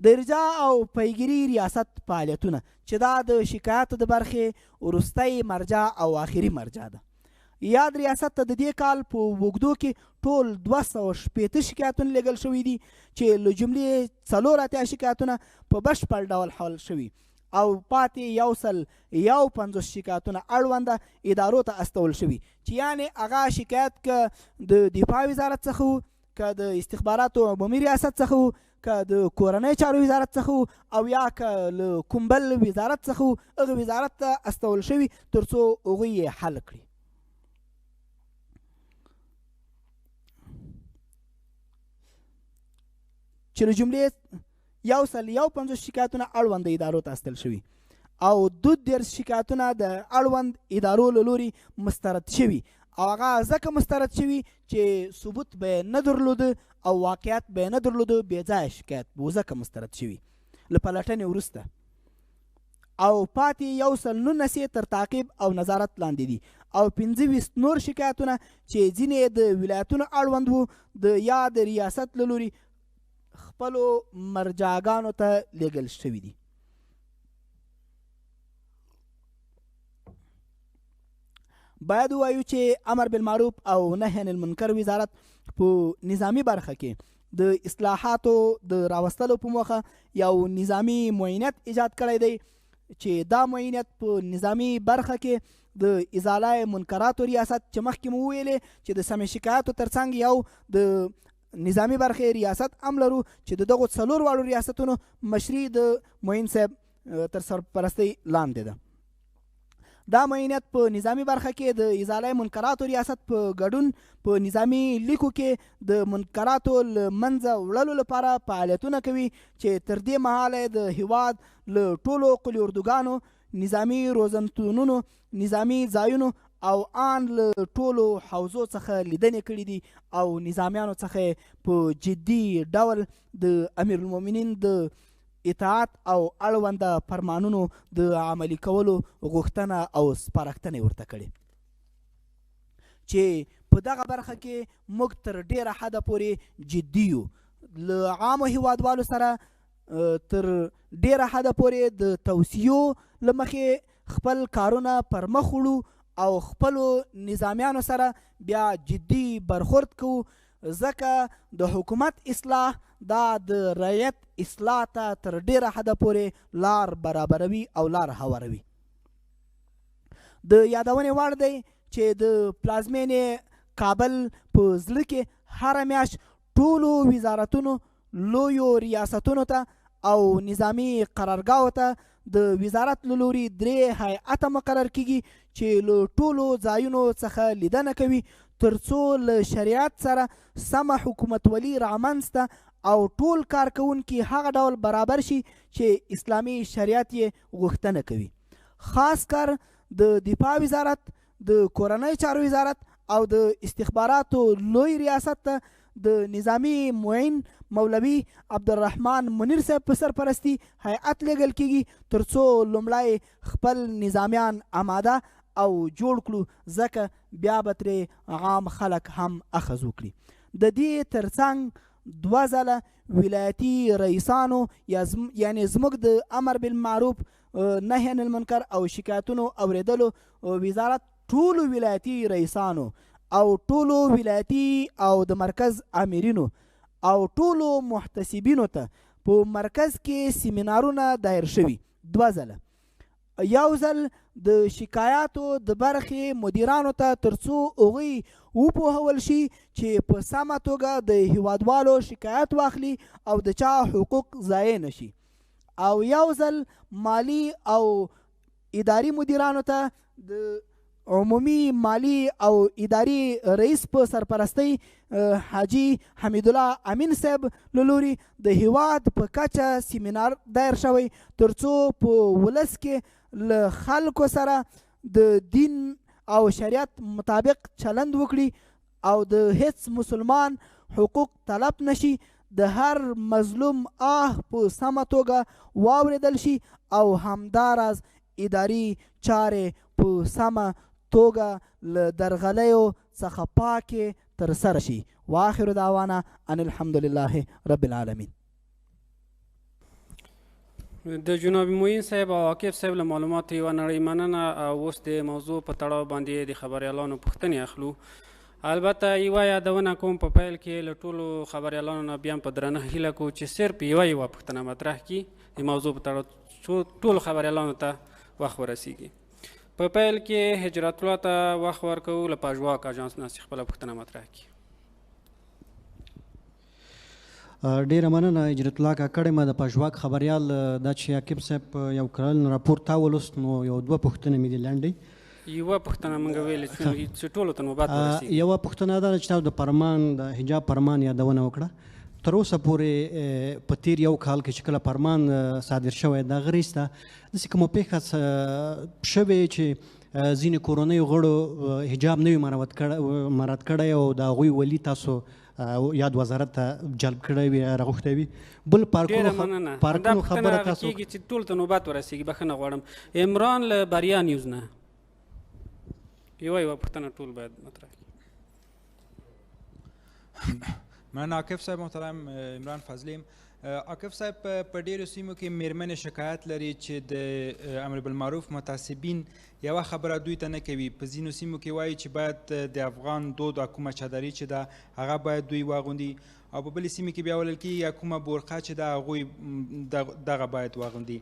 د ارجاع او پیګیري ریاست فعالیتونه چې دا د شکایاتو د برخې وروستی مرجع او آخري مرجع ده. یاد ریاست ته د دې کال په اوږدو کې ټول 260 شکایتونه لیږل شوي دي چې له جملې 4 شکایتونه په بشپړ ډول حل شوي او پاتې 150 شکایتونه اړونده ادارو ته استول شوي چې یعنې هغه شکایت که د دفاع وزارت څخه وو که د استخباراتو عمومي ریاست څخه وو که د کورنۍ چارو وزارت څخه وو او یا که له کوم بل وزارت څخه وو هغه وزارت ته استول شوي تر څو هغوی یې حل کړي. چې له جملې 150 شکایتونه اړوند ادارو ته استول شوي او 32 شکایتونه د اړوند ادارو له لوري مسترد شوي او هغه ځکه مسترد شوي چې ثبوت به نه درلوده او واقعیت به نه درلوده بې ځایه شکایت به ځکه مسترد شوي له پلټنې وروسته او پاتې 119 تر تعقیب او نظارت لاندې دي او 25 نور شکایتونه چې ځینې د ولایتونو اړوند وو د یا د ریاست له لوري خپلو مرجعګانو ته لیږل شوي دي. باید ووایو چې امر بالمعروف او نهی عن المنکر وزارت په نظامی برخه کې د اصلاحاتو د راوستلو په موخه یو نظامی معینت ایجاد کړی دی چې دا معینت په نظامی برخه کې د ازاله منکراتو ریاست چې مخکې مو ویلې چې د سمې شکایاتو ترڅنګ یو د نظامی برخې ریاست هم لرو چې د دغو 4 واړو ریاستونو مشري د معین صاحب تر سرپرستۍ لاندې ده. دا معینیت په نظامی برخه کې د ازاله منکراتو ریاست په ګډون په نظامی لیکو کې د منکراتو له منځه وړلو لپاره فعالیتونه کوي چې تر دې مهاله د هیواد له ټولو قلي اردوګانو، نظامی روزنتونونو، نظامی ځایونو او آن له ټولو حوزو څخه لیدنې کړي دي او نظامیانو څخه په جدي ډول د امیر المؤمنین د اطاعت او اړونده فرمانونو د عملي کولو غوښتنه او سپارښتنه ورته کړې چې په دغه برخه کې موږ تر ډیره حده پورې جدي یو. له عامو هیوادوالو سره تر ډیره حده پورې د توصیو له مخې خپل کارونه پر مخ وړو او خپلو نظامیانو سره بیا جدي برخورد کوو، ځکه د حکومت اصلاح دا د رعیت اصلاح ته تر ډیره حده پورې لار برابروي او لار هواروي. د یادونې وړ دی چې د پلازمینې کابل په زړه کې هره میاشت ټولو وزارتونو، لویو ریاستونو ته او نظامی قرارګاهو ته د وزارت له لوري 3 هیئته مقرر کیږي چې له ټولو ځایونو څخه لیدنه کوي تر څو له شریعت سره سمه حکومتولي رامنځته او ټول کارکوونکي هغه ډول برابر شي چې اسلامي شریعت یې غوښتنه کوي. خاص کار د دفاع وزارت، د کورنۍ چارو وزارت او د استخباراتو لوی ریاست ته د نظامی معین مولوي عبدالرحمن منیر صاحب په سرپرستي هیئت لیږل کیږي تر څو لومړی خپل نظامیان آماده او جوړ کړو، ځکه بیا به ترې عام خلک هم اخذ وکړي. د دې ترڅنګ 2 ځله ولایتي رئیسانو یعنی زموږ د امر بالمعروف نهی عن المنکر او شکایتونو اوریدلو وزارت ټولو ولایتي رئیسانو او ټولو ولایتي او د مرکز امیرینو او ټولو محتسبینو ته په مرکز کې سیمینارونه دایر شوي 2 ځله. یو ځل د شکایاتو د برخې مدیرانو ته تر څو هغوی وپوهول شي چې په سمه توګه د هیوادوالو شکایت واخلي او د چا حقوق ضایع نشي، او یو ځل مالی او اداري مدیرانو ته د عمومي مالی او اداري رئیس په سرپرستۍ حاجی حمیدالله امین صاحب له لوري د هیواد په کچه سیمینار دایر شوی تر څو په ولس کې له خلکو سره د دین او شریعت مطابق چلند وکړي او د هیڅ مسلمان حقوق طلب نشي، د هر مظلوم په سمه توګه واوریدل شي او همداراز اداري چارې په سمه توګه له درغلیو څخه پاکې ترسره شي. واخر دعوانا ان الحمدلله رب العالمین. د جناب معین صاحب او عاقب صاحب له معلوماتو یوه نړۍ مننه او اوس د موضوع په تړاو باندې د خبریالانو پوښتنې اخلو. البته یوه یادونه کوم په پیل کې له ټولو خبریالانو نه بیا په درنه هیله کوو چې صرف یوه پوښتنه مطرح کړي د موضوع په تړاو ټولو خبریالانو ته وخت ورسیږي. په پیل کې هجرت الله ته وخت ورکوو له پژواک اژانس نه چې خپله پوښتنه مطرح کړي. ډیره مننه هجرت الله کاکړ. ما د پژواک خبریال دا چې عاقب صاحب یو کړل راپور تا ولوست نو یو 2 پوښتنې مې دي لنډې. یوه پوښتنه موږ ویلې چې ټولو ته نوبت ورسیږي. یوه پوښتنه دا ده چې تاسو د فرمان د حجاب فرمان یادونه وکړه. تر اوسه پورې په تیر یو کال کې چې کله فرمان صادر شوی د هغه وروسته داسې کومه پیښه شوې چې ځینې کورنیو غړو حجاب نه وي مراعات کړی او د هغوی ولي تاسو یاد وزارت ته جلب کړی وي راغوښتی وي. بل پارکونو خبره تاسو کېږي چې ټولو ته نوبت ورسیږي. بخښنه غواړم. عمران له بریا نیوز نه یوه پوښتنه ټول باید مطرح کړي. من عاقب صاحب محترم عمران فضلیم. عاقب صاحب په ډیرو سیمو کې میرمنې شکایت لري چې د امر بالمعروف متعصبین یوه خبره دوی ته نه کوي. په ځینو سیمو کې وایي چې باید د افغان دود کومه چادري چې ده هغه باید دوی واغوندي او په بلې سیمې کې بیا ویل کېږي یا کومه بورقه چې ده هغوی دغه باید واغوندي.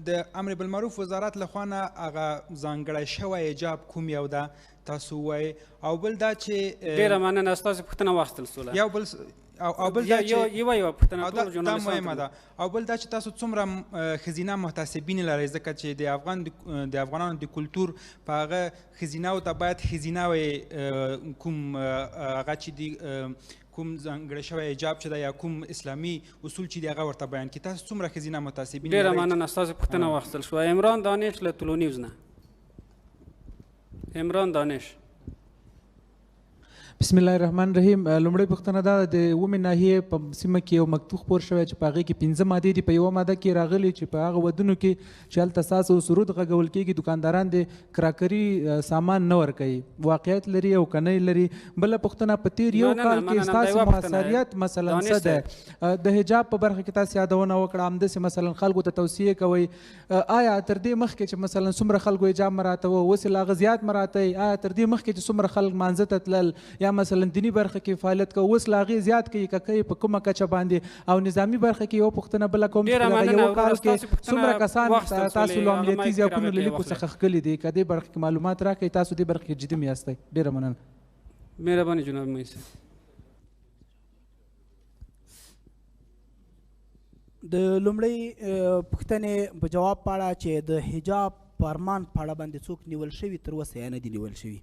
د امر بالمعروف وزارت لخوا نه هغه ځانګړی شوی حجاب کوم یو ده تاسو ووایئ. او بل دا چې ډېره مننه ستاسو پوښتنه واخیستل سوله. یو بل او بل دا چې یوه پوښتنه ټولو دا ژورنالستانو مهمه ده او بل دا چې تاسو څومره ښځینه محتسبین لرئ ځکه چې د افغانانو د کلتور په هغه ښځینهو ته باید ښځینه وي کوم هغه چې دي کوم ځانګړی شوی حجاب چې ده یا کوم اسلامي اصول چې دي هغه ورته بیان کړي تاسو څومره ښځینه محتسبین لرئ ډېره مننه ستاسو پوښتنه واخیستل شوه عمران دانش له طلوع نیوز نه عمران دانش بسم الله الرحمن الرحیم لومړی پوښتنه دا د اومې ناحیې په سیمه کې یو مکتوب خپور شوی چې په هغې کې 15 مادې دي په یوه ماده کې راغلي چې په هغه ودونو کې چې هلته ستاسو سرود غږول کېږي دوکانداران د کراکري سامان نه ورکوي واقعیت لري او که نه لري بله پوښتنه په تېر یو کال کې ستاسو محصریت مثلا څه دی د حجاب په برخه کې تاسو یادونه وکړه همداسې مثلا خلکو ته توصیې کوئ آیا تر دې مخکې چې مثلا څومره خلکو حجاب مراته اوس یې لا هغه زیات مراته آیا تر دې مخکې چې څومره خلک مانځه ته تلل یا مثلا دینی برخه کې فعالیت کوي اوس لا هغې زیات کوي که کوي په کومه کچه باندې او نظامي برخه کې یو پوښتنه بله کوم چې یو کال کې څومره کسان تاسو له عملیاتي ځواکونو له لیکو څخه ښکلي دي که دې برخه کې معلومات راکړئ تاسو دې برخه کې جدي یاستئ ډېره مننه مهرباني جناب معین صاحب د لومړۍ پوښتنې په جواب په اړه چې د حجاب فرمان په اړه باندې څوک نیول شوي تر اوسه یې نه دي نیول شوي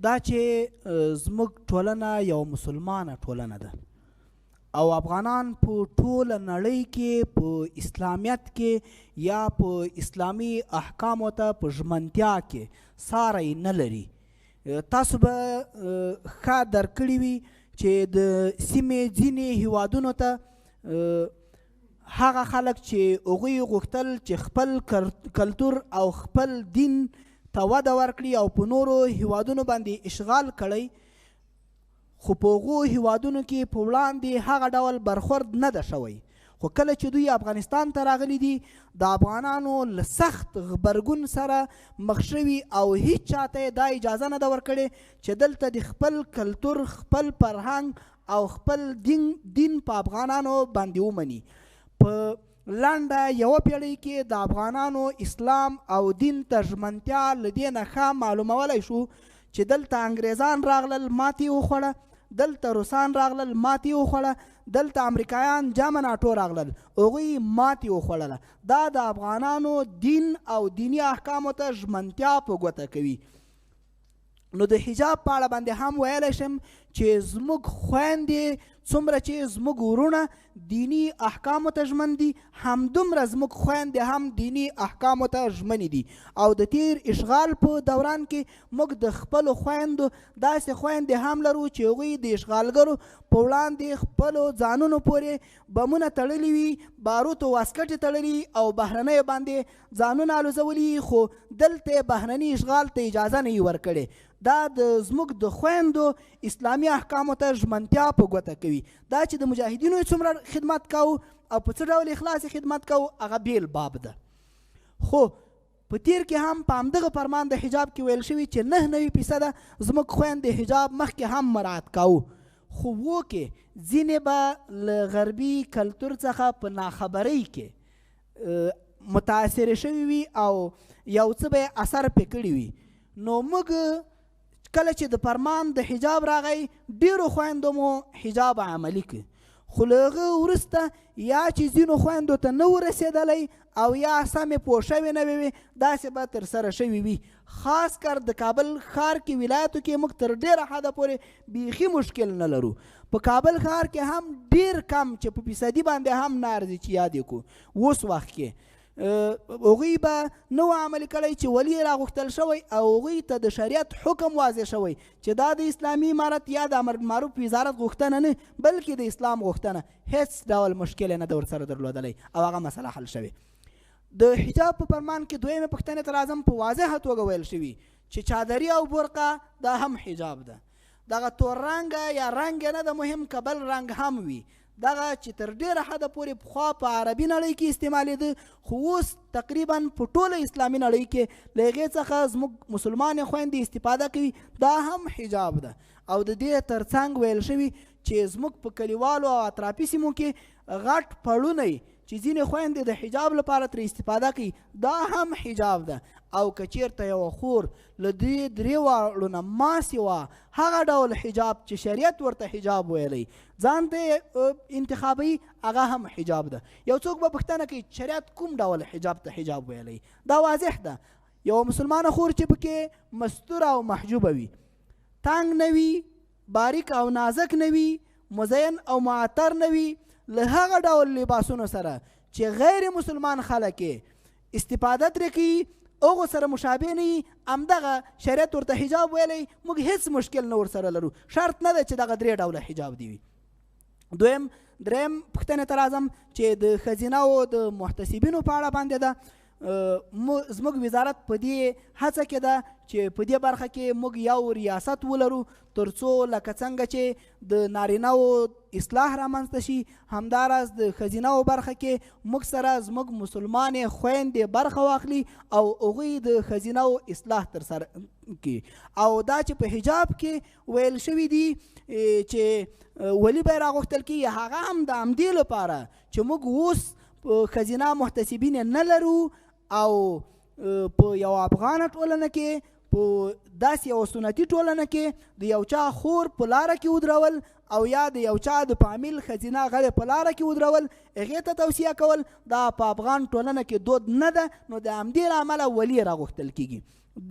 دا چې زموږ ټولنه یو مسلمانه ټولنه ده او افغانان په ټوله نړۍ کې په اسلامیت کې یا په اسلامي احکامو ته په ژمنتیا کې ساری نه لري تاسو به ښه درک کړي وي چې د سیمې ځینې هیوادونو ته هغه خلک چې هغوی غوښتل چې خپل کلتور او خپل دین ته وده ورکړي او په نورو هیوادونو باندې اشغال کړی خو په هغو هیوادونو کې په وړاندې هغه ډول برخورد نه ده شوی خو کله چې دوی افغانستان ته راغلي دي د افغانانو له سخت غبرګون سره مخ شوي او هیڅ چاته یې دا اجازه نه ده ورکړې چې دلته د خپل کلتور خپل فرهنګ او خپل دین په افغانانو باندې ومني په لنډه یوه پیړۍ کې د افغانانو اسلام او دین ته ژمنتیا له دې نه ښه معلومولی شو چې دلته انګریزان راغلل ماتې وخوړه دلته روسان راغلل ماتې وخوړه دلته امریکایان جامه ناټو راغلل هغوی ماتې وخوړله دا د افغانانو دین او دیني احکامو ته ژمنتیا په ګوته کوي نو د حجاب په اړه باندې هم ویلی شم چې زموږ خویندې څومره چې زموږ ورونه دینی احکامو ته ژمن دي همدومره زموږ خویندې هم دینی احکامو ته ژمنې دي او د تیر اشغال په دوران کې موږ د خپلو خویندو داسې خویندې هم لرو چې هغوی د اشغالګرو په وړاندې خپلو ځانونو پورې بمونه تړلي وي باروتو واسکټې تړلي او بهرنیو باندې ځانونه الوزولي خو دلته بهرني اشغال ته اجازه نه وي ورکړې دا د زموږ د خویندو اسلامي احکامو ته ژمنتیا په ګوته کوي دا چې د مجاهدینو څومره خدمت کوو او په څه ډول اخلاص خدمت کوو هغه بیل باب ده خو په تیر کې هم په همدغه فرمان د حجاب کې ویل شوي چې 99% زموږ خویندې حجاب مخکې هم مراعات کوو خو وکې ځینې به له غربي کلتور څخه په ناخبرۍ کې متاثرې شوي وي او یو څه به یې اثر پرې کړي وي نو موږ کله چې د فرمان د حجاب راغی ډیرو خویندو مو حجاب عملي کړ خو له هغه وروسته یا چې ځینو خویندو ته نه ورسېدلی او یا سمې پوه شوې نه وي داسې به ترسره شوي وي خاص کر د کابل ښار کې ولایتو کې موږ تر ډېره حده پورې بیخي مشکل نه لرو په کابل ښار کې هم ډیر کم چې په فیصدي باندې هم نه ارزي چې یاد یې کړو اوس وخت کې هغوی به نو عملي کړی چې ولی راغوښتل شوی او هغوی ته د شریعت حکم واضح شوی چې دا د اسلامي امارت یا د امر بالمعروف وزارت غوښتنه نه بلکې د اسلام غوښتنه هیڅ ډول مشکل نه ده ورسره درلودلی او هغه مسله حل شوې د حجاب په فرمان کې دویمه پوښتنې ته راځم په واضحه توګه ویل شوي چې چادري او برقه دا هم حجاب ده دغه تور رنګه یا رنګ نه د مهم کبل رنګ هم وي دغه چې تر ډیره حده پورې پخوا په عربي نړۍ کې استعمالېده خو اوس تقریبا په ټوله اسلامي نړۍ کې له هغې څخه زموږ مسلمانې خویندې استفاده کوي دا هم حجاب ده او د دې ترڅنګ ویل شوي چې زموږ په کلیوالو او اطرافي سیمو کې غټ پړونی چې ځینې خویندې د حجاب لپاره ترې استفاده کوي دا هم حجاب ده او که چیرته یوه خور له دې درې واړو نه ما سوا هغه ډول حجاب چې شریعت ورته حجاب ویلی ځان ته انتخابوي هغه هم حجاب ده. یو څوک به پوښتنه کوي شریعت کوم ډول حجاب ته حجاب ویلی دا واضح ده یو مسلمانه خور چې پکې مستوره او محجوبه وي تنګ نه وي باریک او نازک نه وي مزین او معطر نه وي له هغه ډول لباسونو سره چې غیر مسلمان خلک استفاده ترې کوي هغو سره مشابه نه وي همدغه شریعت ورته حجاب ویلی موږ هیڅ مشکل نه ورسره لرو شرط نه ده چې دغه درې ډوله حجاب دی وي. دریم پوښتنې ته راځم چې د ښځینه او د محتسبینو په اړه باندې ده زموږ وزارت په دې هڅه کې ده چې په دې برخه کې موږ یو ریاست ولرو تر څو لکه څنګه چې د نارینهو اصلاح رامنځته شي همداراز د ښځینهو برخه کې موږ سره زموږ مسلمانې خویندې برخه واخلي او هغوی د ښځینهو اصلاح ترسره کړي او دا چې په حجاب کې ویل شوي دي چې ولي به یې راغوښتل کېږي هغه هم د همدې لپاره چې موږ اوس ښځینه محتسبین نه لرو او په یو افغانه ټولنه کې په داسې یو سنتي ټولنه کې د یو چا خور په لاره کې ودرول او یا د یو چا د فامیل ښځینه غړې په لاره کې ودرول هغې ته توصیه کول دا په افغان ټولنه کې دود نه ده نو د همدې له امله ولي راغوښتل کېږي.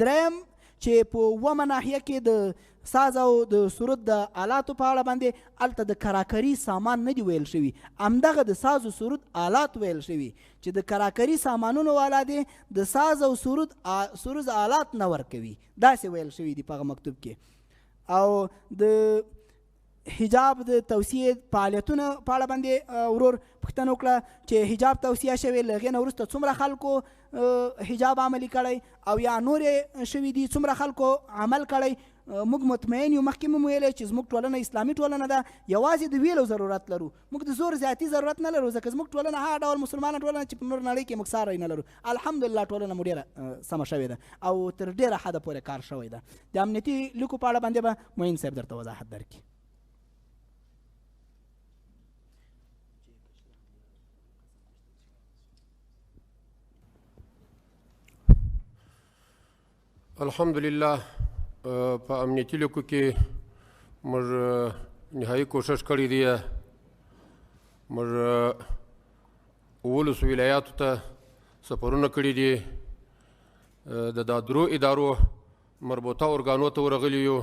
دریم چې په اوومه ناحیه کې د ساز او د سرود د آلاتو په اړه باندې هلته د کراکري سامان نه دي ویل شوي همدغه د ساز او سرود آلات ویل شوي چې د کراکري سامانونو والا دی د ساز او سرود آلات نه ورکوي داسې ویل شوي دي په هغه مکتوب کې. او د حجاب د توصیې فعالیتونه په اړه باندې ورور پوښتنه وکړه چې حجاب توصیه شوې له هغې نه وروسته څومره خلکو حجاب عملي کړی او یا نورې شوي دي څومره خلکو عمل کړی موږ مطمئن یو مخکې مو ویلی چې زموږ ټولنه اسلامي ټولنه ده یوازې د ویلو ضرورت لرو موږ د زور زیاتي ضرورت نه لرو ځکه زموږ ټولنه هغه ډول مسلمانه ټولنه چې په نور نړۍ کې موږ ساری نه لرو الحمدلله ټولنه مو ډېره سمه شوې ده او تر ډېره حده پورې کار شوی ده. د امنیتي لیکو په اړه باندې به معین صاحب درته وضاحت درکړي. الحمدلله په امنیتي لیکو کې موږ نهایي کوشش کړی دی موږ 19 ولایاتو ته سفرونه کړي دي د دا درو ادارو مربوطه ارګانو ته ورغلي یو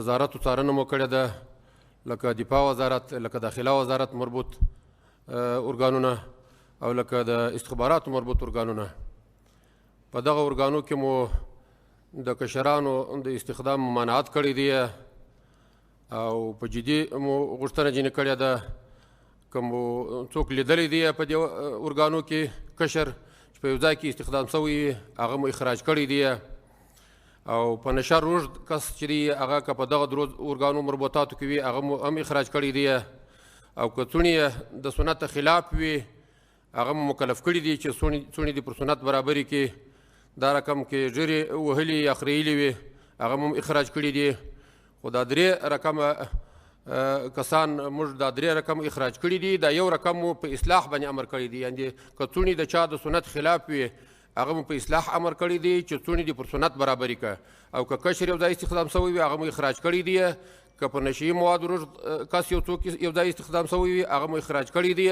نظارت او څارنه مو کړې ده لکه دفاع وزارت لکه داخله وزارت مربوط ارګانونه او لکه د استخباراتو مربوط ارګانونه په دغه ارګانو کې مو د کشرانو د استخدام ممانعت کړی دی او په جدي مو غوښتنه ځینې کړې ده که مو څوک لیدلی دی په دې ارګانو کې کشر چې په یو ځای کې استخدام شوی هغه مو اخراج کړی دی او په نشه روږد کس چې دی هغه که په دغه درو ارګانو مربوطاتو کې وي هغه مو هم اخراج کړی دی او که څوڼې د سنت خلاف وي هغه مو مکلف کړي دي چې څوڼې دې پر سنت برابري کې دا رقم کې ژیرې وهلي یا خریلي وي هغه مو اخراج کړي دي خو دا درې رقمه کسان موږ دا درې رقم اخراج کړي دي دا یو رقم مو په اصلاح باندې امر کړی دی یعنې که څوڼې د چا د سنت خلاف وي هغه مو په اصلاح امر کړی دی چې څوڼې دې پر سنت برابري کړه او که کشر یو ځای استخدام شوی وي هغه مو اخراج کړی دی که په نشي موادو روږد کس یو څوک یو ځای استخدام شوی وي هغه مو اخراج کړی دی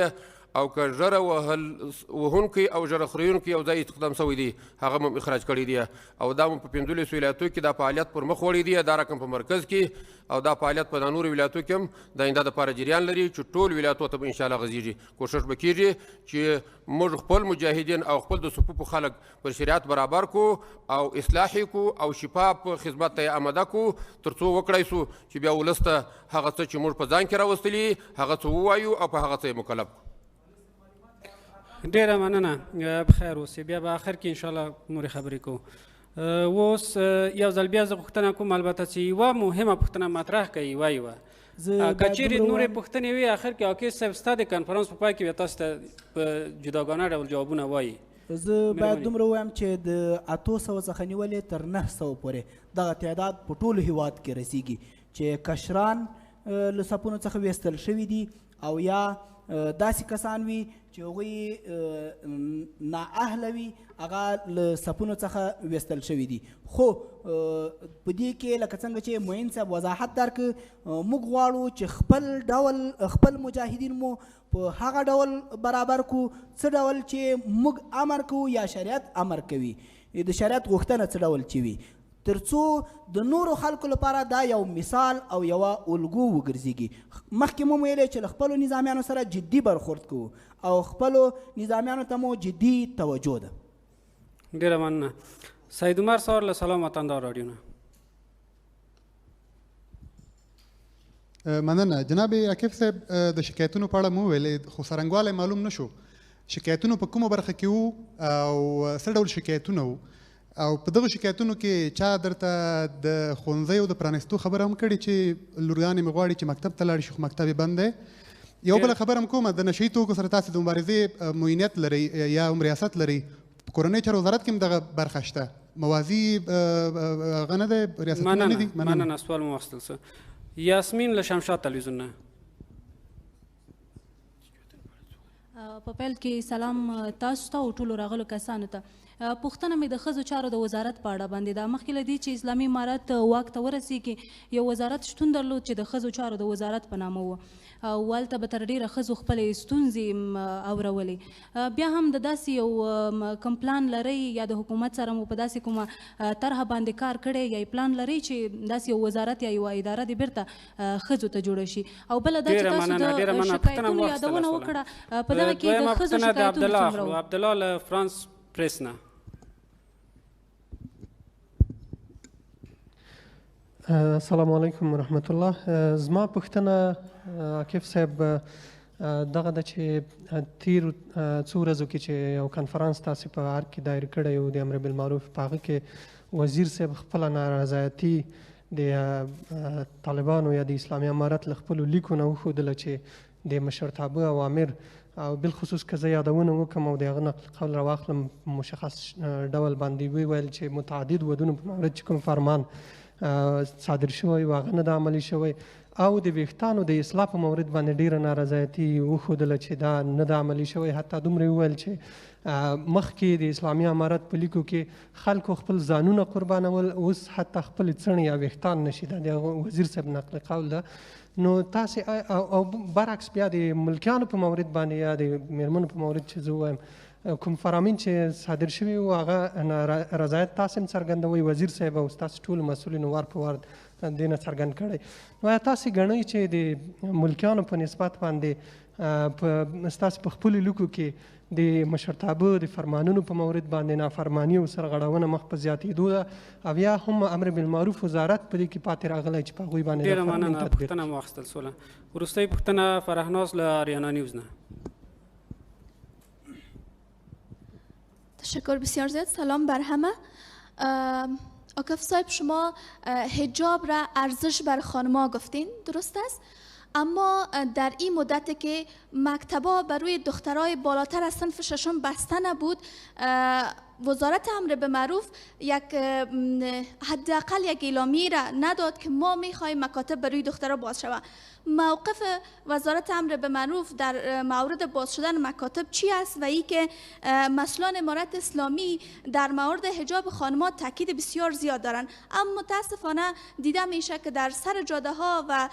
او که ژره وهونکی او ژره خورونکی یو ځای استخدام شوی دی هغه مو اخراج کړی دی او دا مو په 15 ولایتو کې دا فعالیت پر مخ وړی دی دا رقم په مرکز کې او دا فعالیت په نورو ولایتو کې هم د آینده دپاره جریان لري چې ټول ولایتو ته به انشاءالله غځېږي کوشش به کېږي چې موږ خپل مجاهدین او خپل د صفوفو خلک پر شریعت برابر کو او اصلاح کو او شفاف خدمت ته آماده کو تر څو وکړی سو چې بیا ولس ته هغه څه چې موږ په ځان کې راوستلي هغه څه ووایو او په هغه څه یې مکلف کړو. ډیره مننه بخیر اوسئ بیا به آخر کې انشاءالله نورې خبرې کوو اوس یو ځل بیا زه پوښتنه کوم البته چې یوه مهمه پوښتنه مطرح کوي یوه که چیرې نورې پوښتنې وي آخر کې عاکس صاحب ستا د کنفرانس په پای کې بیا تاسو ته په جداګانه ډول جوابونه وایي. زه باید دومره ووایم چې د 800 څخه نیولې تر 900 پورې دغه تعداد په ټولو هیواد کې رسیږي چې کشران له صفونو څخه ویستل شوي دي او یا داسې کسان وي چې هغوی نااهله وي هغه له صفونو څخه ویستل شوي دي. خو په دې کې لکه څنګه چې معین صاحب وضاحت درکړ موږ غواړو چې خپل ډول خپل مجاهدین مو په هغه ډول برابر کړو څه ډول چې موږ امر کوو یا شریعت امر کوي، د شریعت غوښتنه څه ډول چې وي، تر څو د نورو خلکو لپاره دا یو مثال او یوه الګو وګرځېږي. مخکې مو ویلی چې له خپلو نظامیانو سره جدي برخورد کوو او خپلو نظامیانو ته مو جدي توجه ده. ډېره مننه. سید عمر صاحب له سلام وطندار راډیو نه. مننه. جناب عاکف صاحب د شکایتونو په اړه مو ویلې خو څرنګوالی معلوم نه شو شکایتونو په کومه برخه کې وو او څه ډول شکایتونه وو او په دغه شکایتونو کې چا درته د ښوونځیو د پرانیستو خبره هم کړې چې لورګانې مې غواړي چې مکتب ته لاړې شي خو مکتب یې بند دی. یو بله خبره هم کومه د نشهیي توکو سره تاسې د مبارزې معینیت لرئ یا هم ریاست لرئ، په کورنۍ چارو وزارت کې هم دغه برخه شته، موازي هغه نه دی ریاستونه نه دي؟ مننه. سوال مو واخیستل څه. یاسمین له شمشاد تلویزیون نه. په پیل کې سلام تاسو ته او ټولو راغلو کسانو ته. پوښتنه مې د ښځو چارو د وزارت په اړه باندې ده. مخکې له دې چې اسلامي امارت واک ته ورسېږي یو وزارت شتون درلود چې د ښځو چارو د وزارت په نامه و او هلته به تر ډېره ښځو خپلې ستونزې اورولې. بیا هم د داسې یو کوم پلان لرئ یا د حکومت سره مو په داسې کومه طرحه باندې کار کړی یا پلان لرئ چې داسې یو وزارت یا یوه اداره دې بیرته ښځو ته جوړه شي؟ او بله دا چې تاسو د شکایتونو یادونه وکړه په دغه کې د ښځو شکایتونه څومره وو؟ عبدالله له فرانس پریس نه. السلام علیکم ورحمت الله. زما پوښتنه عاکف صاحب دغه ده چې تیر څو ورځو کې چې یو کنفرانس تاسې په ارګ کې دایر کړی و د امر بالمعروف، په هغه کې وزیر صاحب خپله نارضایتي د طالبانو یا د اسلامي امارت له خپلو لیکو نه وښودله چې د مشرتابه اوامر او بالخصوص که زه یادونه وکړم او د هغه نقل قول راواخلم مشخص ډول باندې وویل چې متعدد ودونو په مورد چې کوم فرمان صادر شوی و هغه نه د عملي شوی او د ویښتانو د اصلاح په مورد باندې ډېره نارضایتي وښودله چې دا نه د عملي شوی. حتی دومره وویل چې مخکې د اسلامي امارت په لیکو کې خلکو خپل ځانونه قربانول، اوس حتی خپلې څڼې یا ویښتان نشي. دا د وزیر صاحب نقل قول ده. نو تاسې او برعکس بیا د ملکیانو په مورد باندې یا د میرمنو په مورد چې زه ووایم کوم فرامین چې صادر شوي وو هغه رضایت تاسې هم څرګندوئ، وزیر صاحب او ستاسو ټولو مسؤلینو وار په وار دې نه څرګند کړی. نو آیا تاسې ګڼئ چې د ملکیانو په نسبت باندې ستاسو په خپلو لیکو کې د مشرتابه د فرمانونو په مورد باندې نافرماني او سرغړونه مخ په زیاتېدو ده او یا هم امر بالمعروف وزارت په دې کې پاتې راغلی چې په هغوی باندې ډېره مننه. پوښتنه مو واخیستل سوله. وروستۍ پوښتنه فرهناز له آریانا نیوز نه. تشکر بسیار زیاد. سلام بر همه. عاکف صاحب شما حجاب را ارزش بر خانم‌ها گفتین، درست است؟ اما در این مدت که مکتب‌ها بر روی دخترای بالاتر از صنف ششم بسته نبود، وزارت امر به معروف یک حداقل یک اعلامیه را نداد که ما می‌خواهیم مکاتب بر روی دخترها باز شود. موقف وزارت امر به معروف در مورد باز شدن مکاتب چی است و ای که مسئولان امارت اسلامی در مورد حجاب خانمات تاکید بسیار زیاد دارند، اما متاسفانه دیده میشه که در سر جاده ها و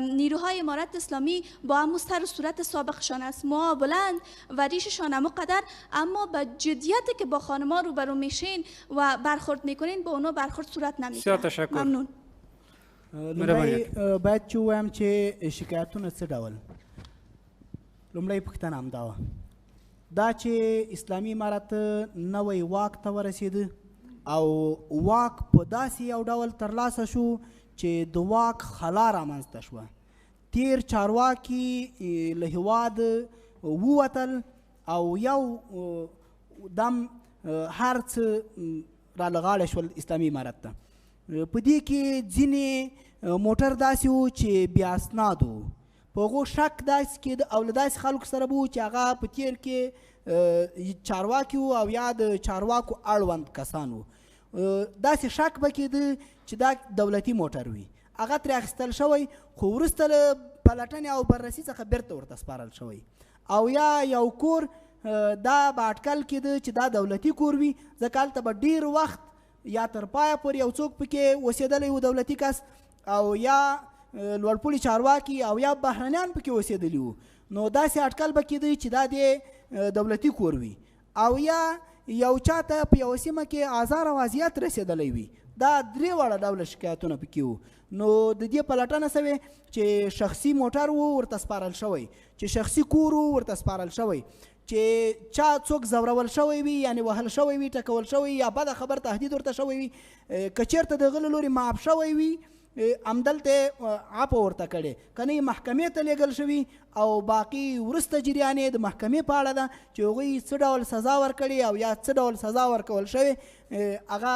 نیروهای امارت اسلامی با همون سر و صورت سابقشان است، موها بلند و ریششان همو قدر، اما به جدیتی که با خانم‌ها روبرو میشین و برخورد میکنین با اونا برخورد صورت نمیگیره. تشکر. ممنون. لومړی باید چې ووایم چې شکایتونه څه ډول. لومړی پوښتنه همدا وه، دا چې اسلامي امارت نوی واک ته ورسېده او واک په داسې یو ډول ترلاسه شو چې د واک خلا رامنځته شوه. تیر چارواکي له هېواد ووتل او یو دم هر څه رالغاړه شول اسلامي امارت ته. په دې کې ځینې موټر داسې و چې بې اسناد و، په هغو شک داسې کېده او له داسې خلکو سره به و چې هغه په تیر کې چارواکي و او یا د چارواکو اړوند کسان و. داسې شک به کېده چې دا دولتي موټر وي، هغه ترې اخیستل شوی، خو وروسته له پلټنې او بررسي څخه بیرته ورته سپارل شوی، او یا یو کور دا په اټکل کې ده چې دا دولتي کور وي، ځکه هلته به ډېر وخت یا تر پایه پورې یو څوک پکې اوسېدلی و دولتي کس، او یا لوړپوړي چارواکي او یا بهرنیان پکې اوسېدلي وو، نو داسې اټکل به کېده چې دا د دولتي کور وي، او یا یو چاته په یوه سیمه کې آزار او اذیت رسېدلی وي. دا درې واړه ډوله شکایتونه پکې وو. نو د دې پلټنه سوې چې شخصي موټر و ورته سپارل شوی، چې شخصي کور و ورته سپارل شوی، چې چا څوک زورول شوی وي یعنی وهل شوی وي، ټکول شوی یا بده خبر تهدید ورته شوی وي، که چېرته د هغه له لورې معاف شوی وي همدلته عفو ورته کړې، که نه محکمې ته لیږل شوي، او باقي وروسته جریان یې د محکمې په اړه ده چې هغوی څه ډول سزا ورکړي او یا څه ډول سزا ورکول شوې، هغه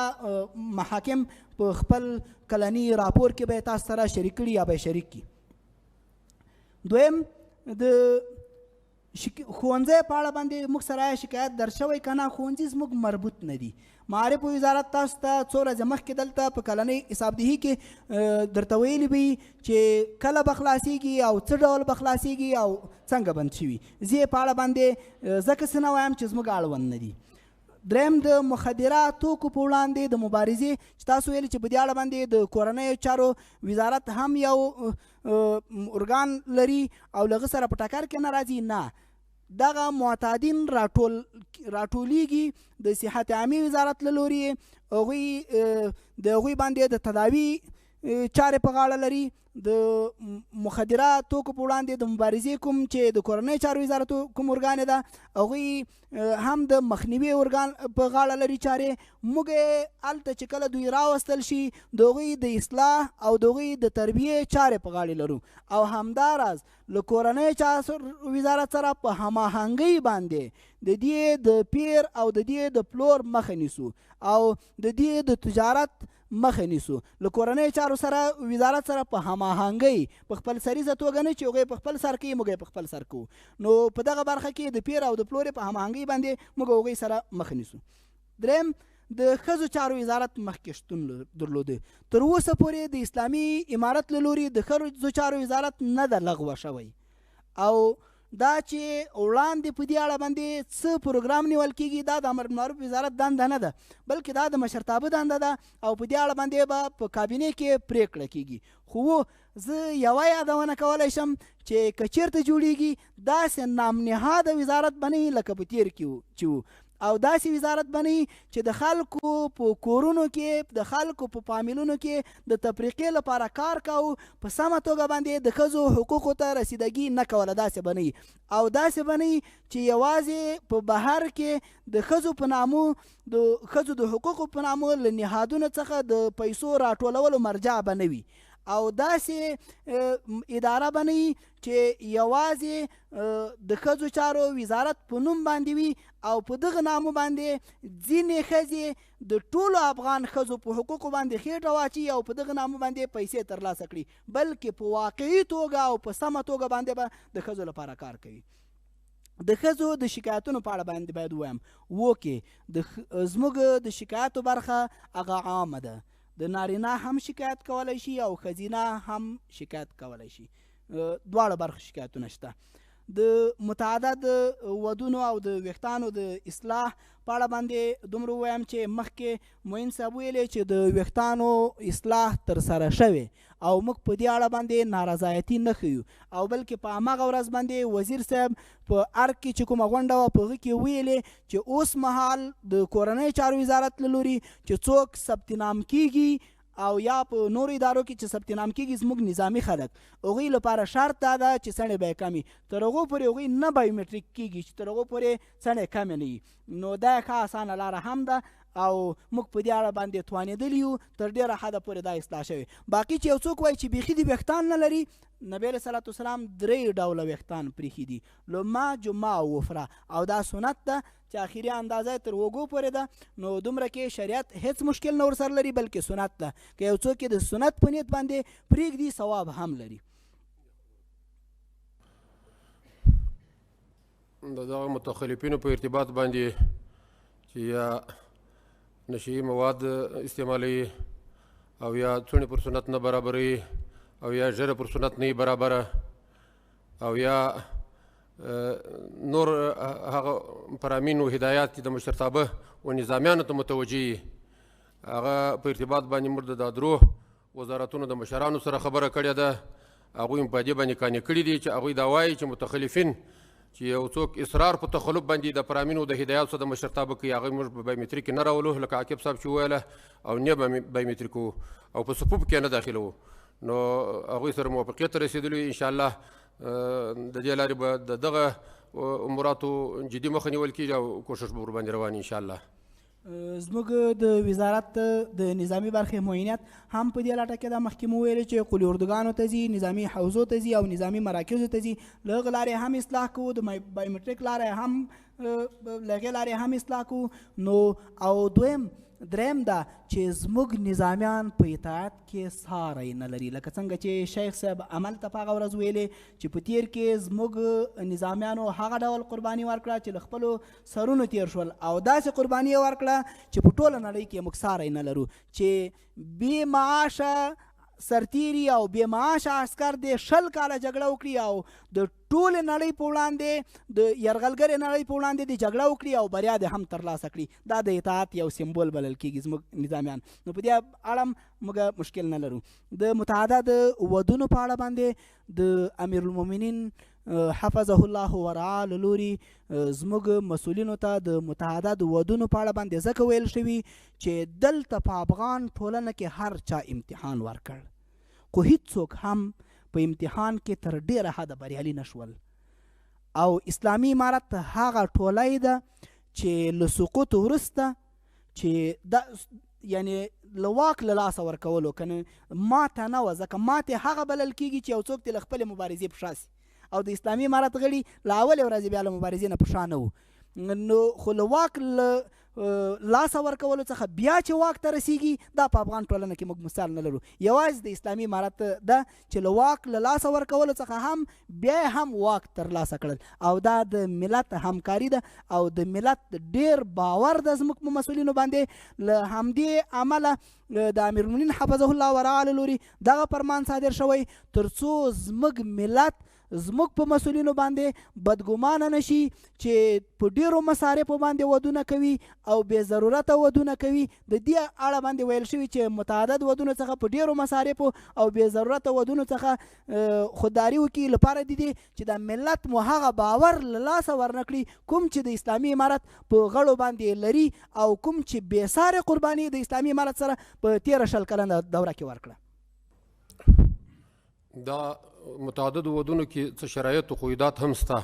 محاکم په خپل کلني راپور کې به یې تاسو سره شریک کړي یا به یې شریک کړي. دویم د ښوونځی په اړه باندې موږ سره شکایت در شوی که نه، ښوونځي زموږ مربوط نه دي. معارف وزارت تاسو ته څو ورځې مخکې دلته په کلنۍ حسابدهي کې درته ویلي وي چې کله به خلاصېږي او څه ډول به خلاصېږي او څنګه بند شوي. زه یې په اړه باندې ځکه څه نه وایم چې زموږ اړوند نه دي. دریم د مخدره توکو په وړاندې د مبارزې چې تاسو ویلي چې په دې اړه باندې د کورنیو چارو وزارت هم یو ارګان لري او له هغه سره په ټکر کې نه راځي. نه، دغه معتادین راټولیږي د صحت عامې وزارت له لورې، هغوی د هغوی باندې د تداوي چارې په غاړه لري. د مخدره توکو په وړاندې د مبارزې کوم چې د کورنیو چارو وزارت کوم ارګان ده، هغوی هم د مخنیوي ارګان په غاړه لري چارې. موږ هلته چې کله دوی راوستل شي د هغوی د اصلاح او د هغوی د تربیې چارې په غاړه لرو، او همداراز له کورنیو چارو وزارت سره په هماهنګۍ باندې د دې د پیر او د دې د پلور مخه نیسو او د دې د تجارت مخه نیسو. له کورنیو چارو سره وزارت سره په هماهنګۍ په خپل سریزه توګه نه چې هغوی په خپل سر کوي موږ یې په خپل سر کوو. نو په دغه برخه کې د پیر او د پلور په هماهنګۍ باندې موږ هغوی سره مخه نیسو. دریم، د ښځو چارو وزارت مخکې شتون درلوده. تر اوسه پورې د اسلامي امارت له لورې د ښځو چارو وزارت نه ده لغوه شوی، او دا چې وړاندې په دې اړه باندې څه پروګرام نیول کېږي دا د امر بالمعروف وزارت دنده نه ده، بلکې دا د مشرتابه دنده ده، او په دې اړه باندې به په کابینې کې پریکړه کېږي. خو زه یوه یادونه کولی شم چې که چېرته جوړېږي داسې نامنهاده وزارت به نه لکه په تېر کې چې وو، او داسې وزارت به نه چې د خلکو په کورونو کې د خلکو په فامیلونو کې د تفریقې لپاره کار کوو، په سمه توګه باندې د ښځو حقوقو ته رسیدګي نه کوله. داسې به نه او داسې به نه چې یوازې په بهر کې د ښځو په نامو د ښځو د حقوقو په نامو له نهادونو څخه د پیسو راټولولو مرجع به نه وي، او داسې اداره به نه وي چې یوازې د ښځو چارو وزارت په نوم باندې وي او په دغه نامو باندې ځینې ښځې د ټولو افغان ښځو په حقوقو باندې خېټه واچي او په دغه نامو باندې پیسې ترلاسه کړي، بلکې په واقعي توګه او په سمه توګه باندې به د ښځو لپاره کار کوي. د ښځو د شکایتونو په اړه باندې باید ووایم وکې زموږ د شکایتو برخه هغه عامه ده. د نارینه هم شکایت کولی شي او ښځینه هم شکایت کولی شي، دواړه برخه شکایتونه شته. د متعدد ودونو او د ویښتانو د اصلاح په اړه باندې دومره ووایم چې مخکې معین صاحب ویلې چې د ویښتانو اصلاح ترسره شوې او موږ په دې اړه باندې نارضایتي نه ښیو، او بلکې په هماغه ورځ باندې وزیر صاحب په ارګ کې چې کومه غونډه وه په هغه کې ویلې چې اوس مهال د کورنیو چارو وزارت له لوري چې څوک ثبت نام کیږي او یا په نورو ادارو کې چې ثبت نام کېږي زموږ نظامي خلک، هغوی لپاره شرط دا ده چې څڼې به یې کمې، تر هغو پورې هغوی نه بایومټریک کېږي چې تر هغو پورې څڼې کمې نه وي. نو دا ښه اسانه لاره هم ده او موږ په دې اړه باندې توانېدلي یو تر ډېره حده پورې دا اصلاح شوې. باقي چې یو څوک وایي چې بیخي دې ویښتان نه لري، نبی علیه صلات وسلام 3 ډوله ویښتان پریښي دي، لما، جمعه او وفره، او دا سنت ده چې اخري اندازه تر وږو پورې ده. نو دومره کې شریعت هیڅ مشکل نه ورسره لري، بلکې سنت ده. که یو څوک د سنت په نیت باندې پرېږدي ثواب هم لري. د دغه متخلفینو په ارتباط باندې چې یا نشي مواد استعمالوي او یا څڼې پر سنت نه برابروي او یا ژره پر سنت نه برابره او یا نور هغه فرامین او هدایات چې د مشرتابه و نظامیانو ته متوجه وي هغه په ارتباط باندې موږ د درو وزارتونو د مشرانو سره خبره کړې ده هغوی په دې باندې قانع کړي دي چې هغوی دا وایي چې متخلفین چې یو څوک اصرار په تخلف باندې د فرامینو د هدایاتو سره د مشرتابه کوي هغوی موږ په بایومتریک کې نه راولو لکه عاقب صاحب چې وویله او نه بایومتریک وو او په صفوف کې نه داخلوو نو هغوی سره موافقیت ته رسېدلي انشاءالله د دې لارې به د دغه اموراتو جدي مخه نیول کېږي او کوشش به ورباندې روان انشاءالله زموږ د وزارت د نظامی برخې معاینات هم په دې لټه کې دا مخکې مو ویلې چې قلي اردوګانو ته ځي نظامي حوزو ته ځي او نظامي مراکزو ته ځي له هغه لارې هم اصلاح کوو د بایومټریک لارې هم له هغې لارې هم اصلاح کوو نو او دریم دا چې زموږ نظامیان په اطاعت کې ساری نه لري لکه څنګه چې شیخ صاحب عمل ته په هغه ورځ ویلې چې په تیر کې زموږ نظامیانو هغه ډول قرباني ورکړه چې له خپلو سرونو تیر شول او داسې قرباني یې ورکړه چې په ټوله نړۍ کې موږ ساری نه لرو چې بې معاشه سرتیري او بې معاشه عسکر د 20 کاله جګړه وکړي او د ټولې نړۍ په وړاندې د یرغلګرې نړۍ په وړاندې د جګړه وکړي او بریا دې هم ترلاسه کړي دا د اطاعت یو سمبول بلل کېږي زموږ نظامیان نو په دې اړه موږ مشکل نه لرو د متعدد ودونو په اړه باندې د امیر المؤمنین حفظه الله ورعا له لوري زموږ مسؤلینو ته د متعدد ودونو په اړه باندې ځکه ویل شوي چې دلته په افغان ټولنه کې هر چا امتحان ورکړ خو هیڅوک هم په امتحان کې تر ډیره حده بریالي نشول او اسلامي امارت هغه ټولۍ ده چې له سقوط وروسته چې یعنی له واک له لاسه ورکولو کنه ماته نه وه ځکه ماتې هغه بلل کېږي چې یو څوک دې له خپلې مبارزې په شا سي او د اسلامي امارت غړي له اولې ورځې بیا له مبارزې نه په شا نه وو نو خو له واک له لاسه ورکولو څخه بیا چې واک ته رسیږي دا په افغان ټولنه کې موږ مثال نه لرو یوازې د اسلامي امارت ده چې له واک له لاسه ورکولو څخه هم بیا هم واک ترلاسه کړل او دا د ملت همکاري ده او د ملت ډیر باور ده زموږ په مسؤلینو باندې له همدې عمله د امیر المؤمنین حفظه الله ورعا له لوري دغه فرمان صادر شوی تر څو زموږ ملت زموږ په مسؤلینو باندې بدګمانه نشي چې په ډیرو مصارفو باندې ودونه کوي او بې ضرورته ودونه کوي د دې اړه باندې ویل شوي چې متعدد ودونو څخه په ډیرو مصارفو او بې ضرورته ودونو څخه خودداري وکړي لپاره د دې چې د ملت مو هغه باور له لاسه ورنکړي کوم چې د اسلامي امارت په غړو باندې لري او کوم چې بې سارې قرباني د اسلامي امارت سره په 13 کلنه دوره کې ورکړه دا متعدد ودونو کې څه شرایط او قیودات هم شته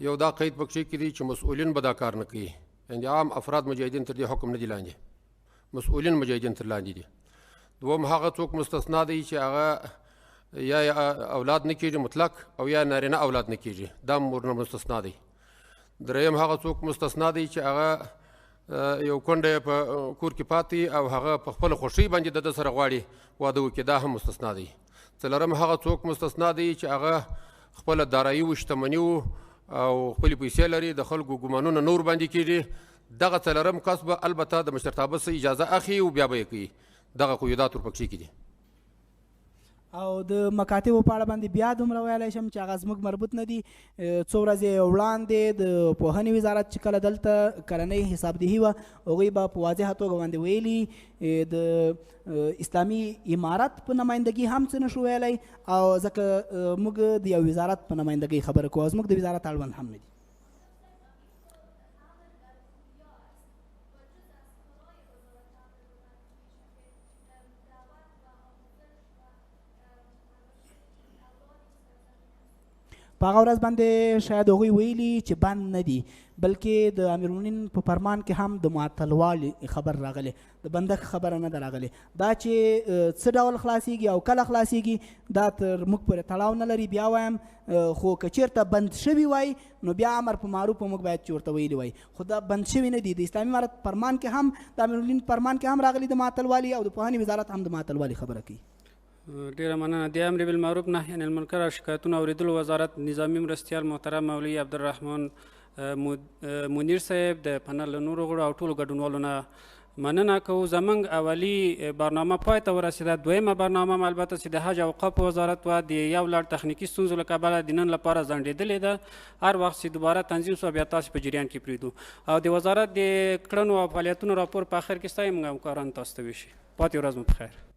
یو دا قید پکې کې دي چې مسؤلین به دا کار نه کوي یعنې عام افراد مجاهدین تر دې حکم نه دي لاندې مسؤلین مجاهدین تر لاندې دي دوم هغه څوک مستثنا دی چې هغه یا اولاد نه کېږي مطلق او یا نارینه اولاد نه کېږي دا ورنه مستثنا دی دریم هغه څوک مستثنا دی چې هغه یو کونډه په کور کې پاتې او هغه په خپله خوښۍ باندې د ده سره غواړي واده وکړي دا هم مستثنا دی څلورم هغه څوک مستثنا دی چې هغه خپله دارایي و شتمني و او خپلې پیسې لري د خلکو ګمانونه نور باندې کېږي دغه څلورم کس به البته د مشرتابه څخه اجازه اخلي او بیا به یې کوي دغه قیودات ورپکښې کې دي او د مکاتبو په اړه باندې بیا دومره ویلی شم چې هغه زموږ مربوط نه دي څو ورځې وړاندې د پوهنې وزارت چې کله دلته کلنۍ حسابدهي وه هغوی به په واضحه توګه باندې ویلي د اسلامي امارت په نمایندګي هم څه نشو ویلی او ځکه موږ د یو وزارت په نمایندګۍ خبره کوو او زموږ د وزارت اړوند هم نه دي په هغه ورځ باندې شاید هغوی ویلي چې بند نه دي بلکې د امیرالمؤمنین په فرمان کې هم د معطلوالي خبر راغلی د بندښت خبره نه ده راغلې دا چې څه ډول خلاصیږي او کله خلاصیږي دا تر موږ پورې تړاو نه لري بیا وایم خو که چېرته بند شوي وای نو بیا امر په معروف موږ باید چې ورته ویلي وای خو دا بند شوي نه دي د اسلامي امارت فرمان کې هم د امیرالمؤمنین فرمان کې هم راغلي د معطلوالي او د پوهنې وزارت هم د معطلوالي خبره کوي ډیره مننه د امر بالمعروف نهی عن المنکر او شکایتونو اورېدلو وزارت نظامي مرستیال محترم مولوي عبدالرحمن منیر صاحب د پنل له نورو غړو او ټولو ګډونوالو نه مننه کوو. زموږ اولي برنامه پای ته ورسېده. دویمه برنامه م البته چې د حج او اوقافو وزارت وه د یو لړ تخنیکي ستونزو له کبله د نن لپاره ځنډېدلې ده. هر وخت چې دوباره تنظیم شوه بیا تاسې په جریان کې پرېږدو. او د وزارت د کړنو او فعالیتونو راپور په آخر کې ستایي موږ همکارانو تاسو ته وشي. پاتې ورځ مو په خیر.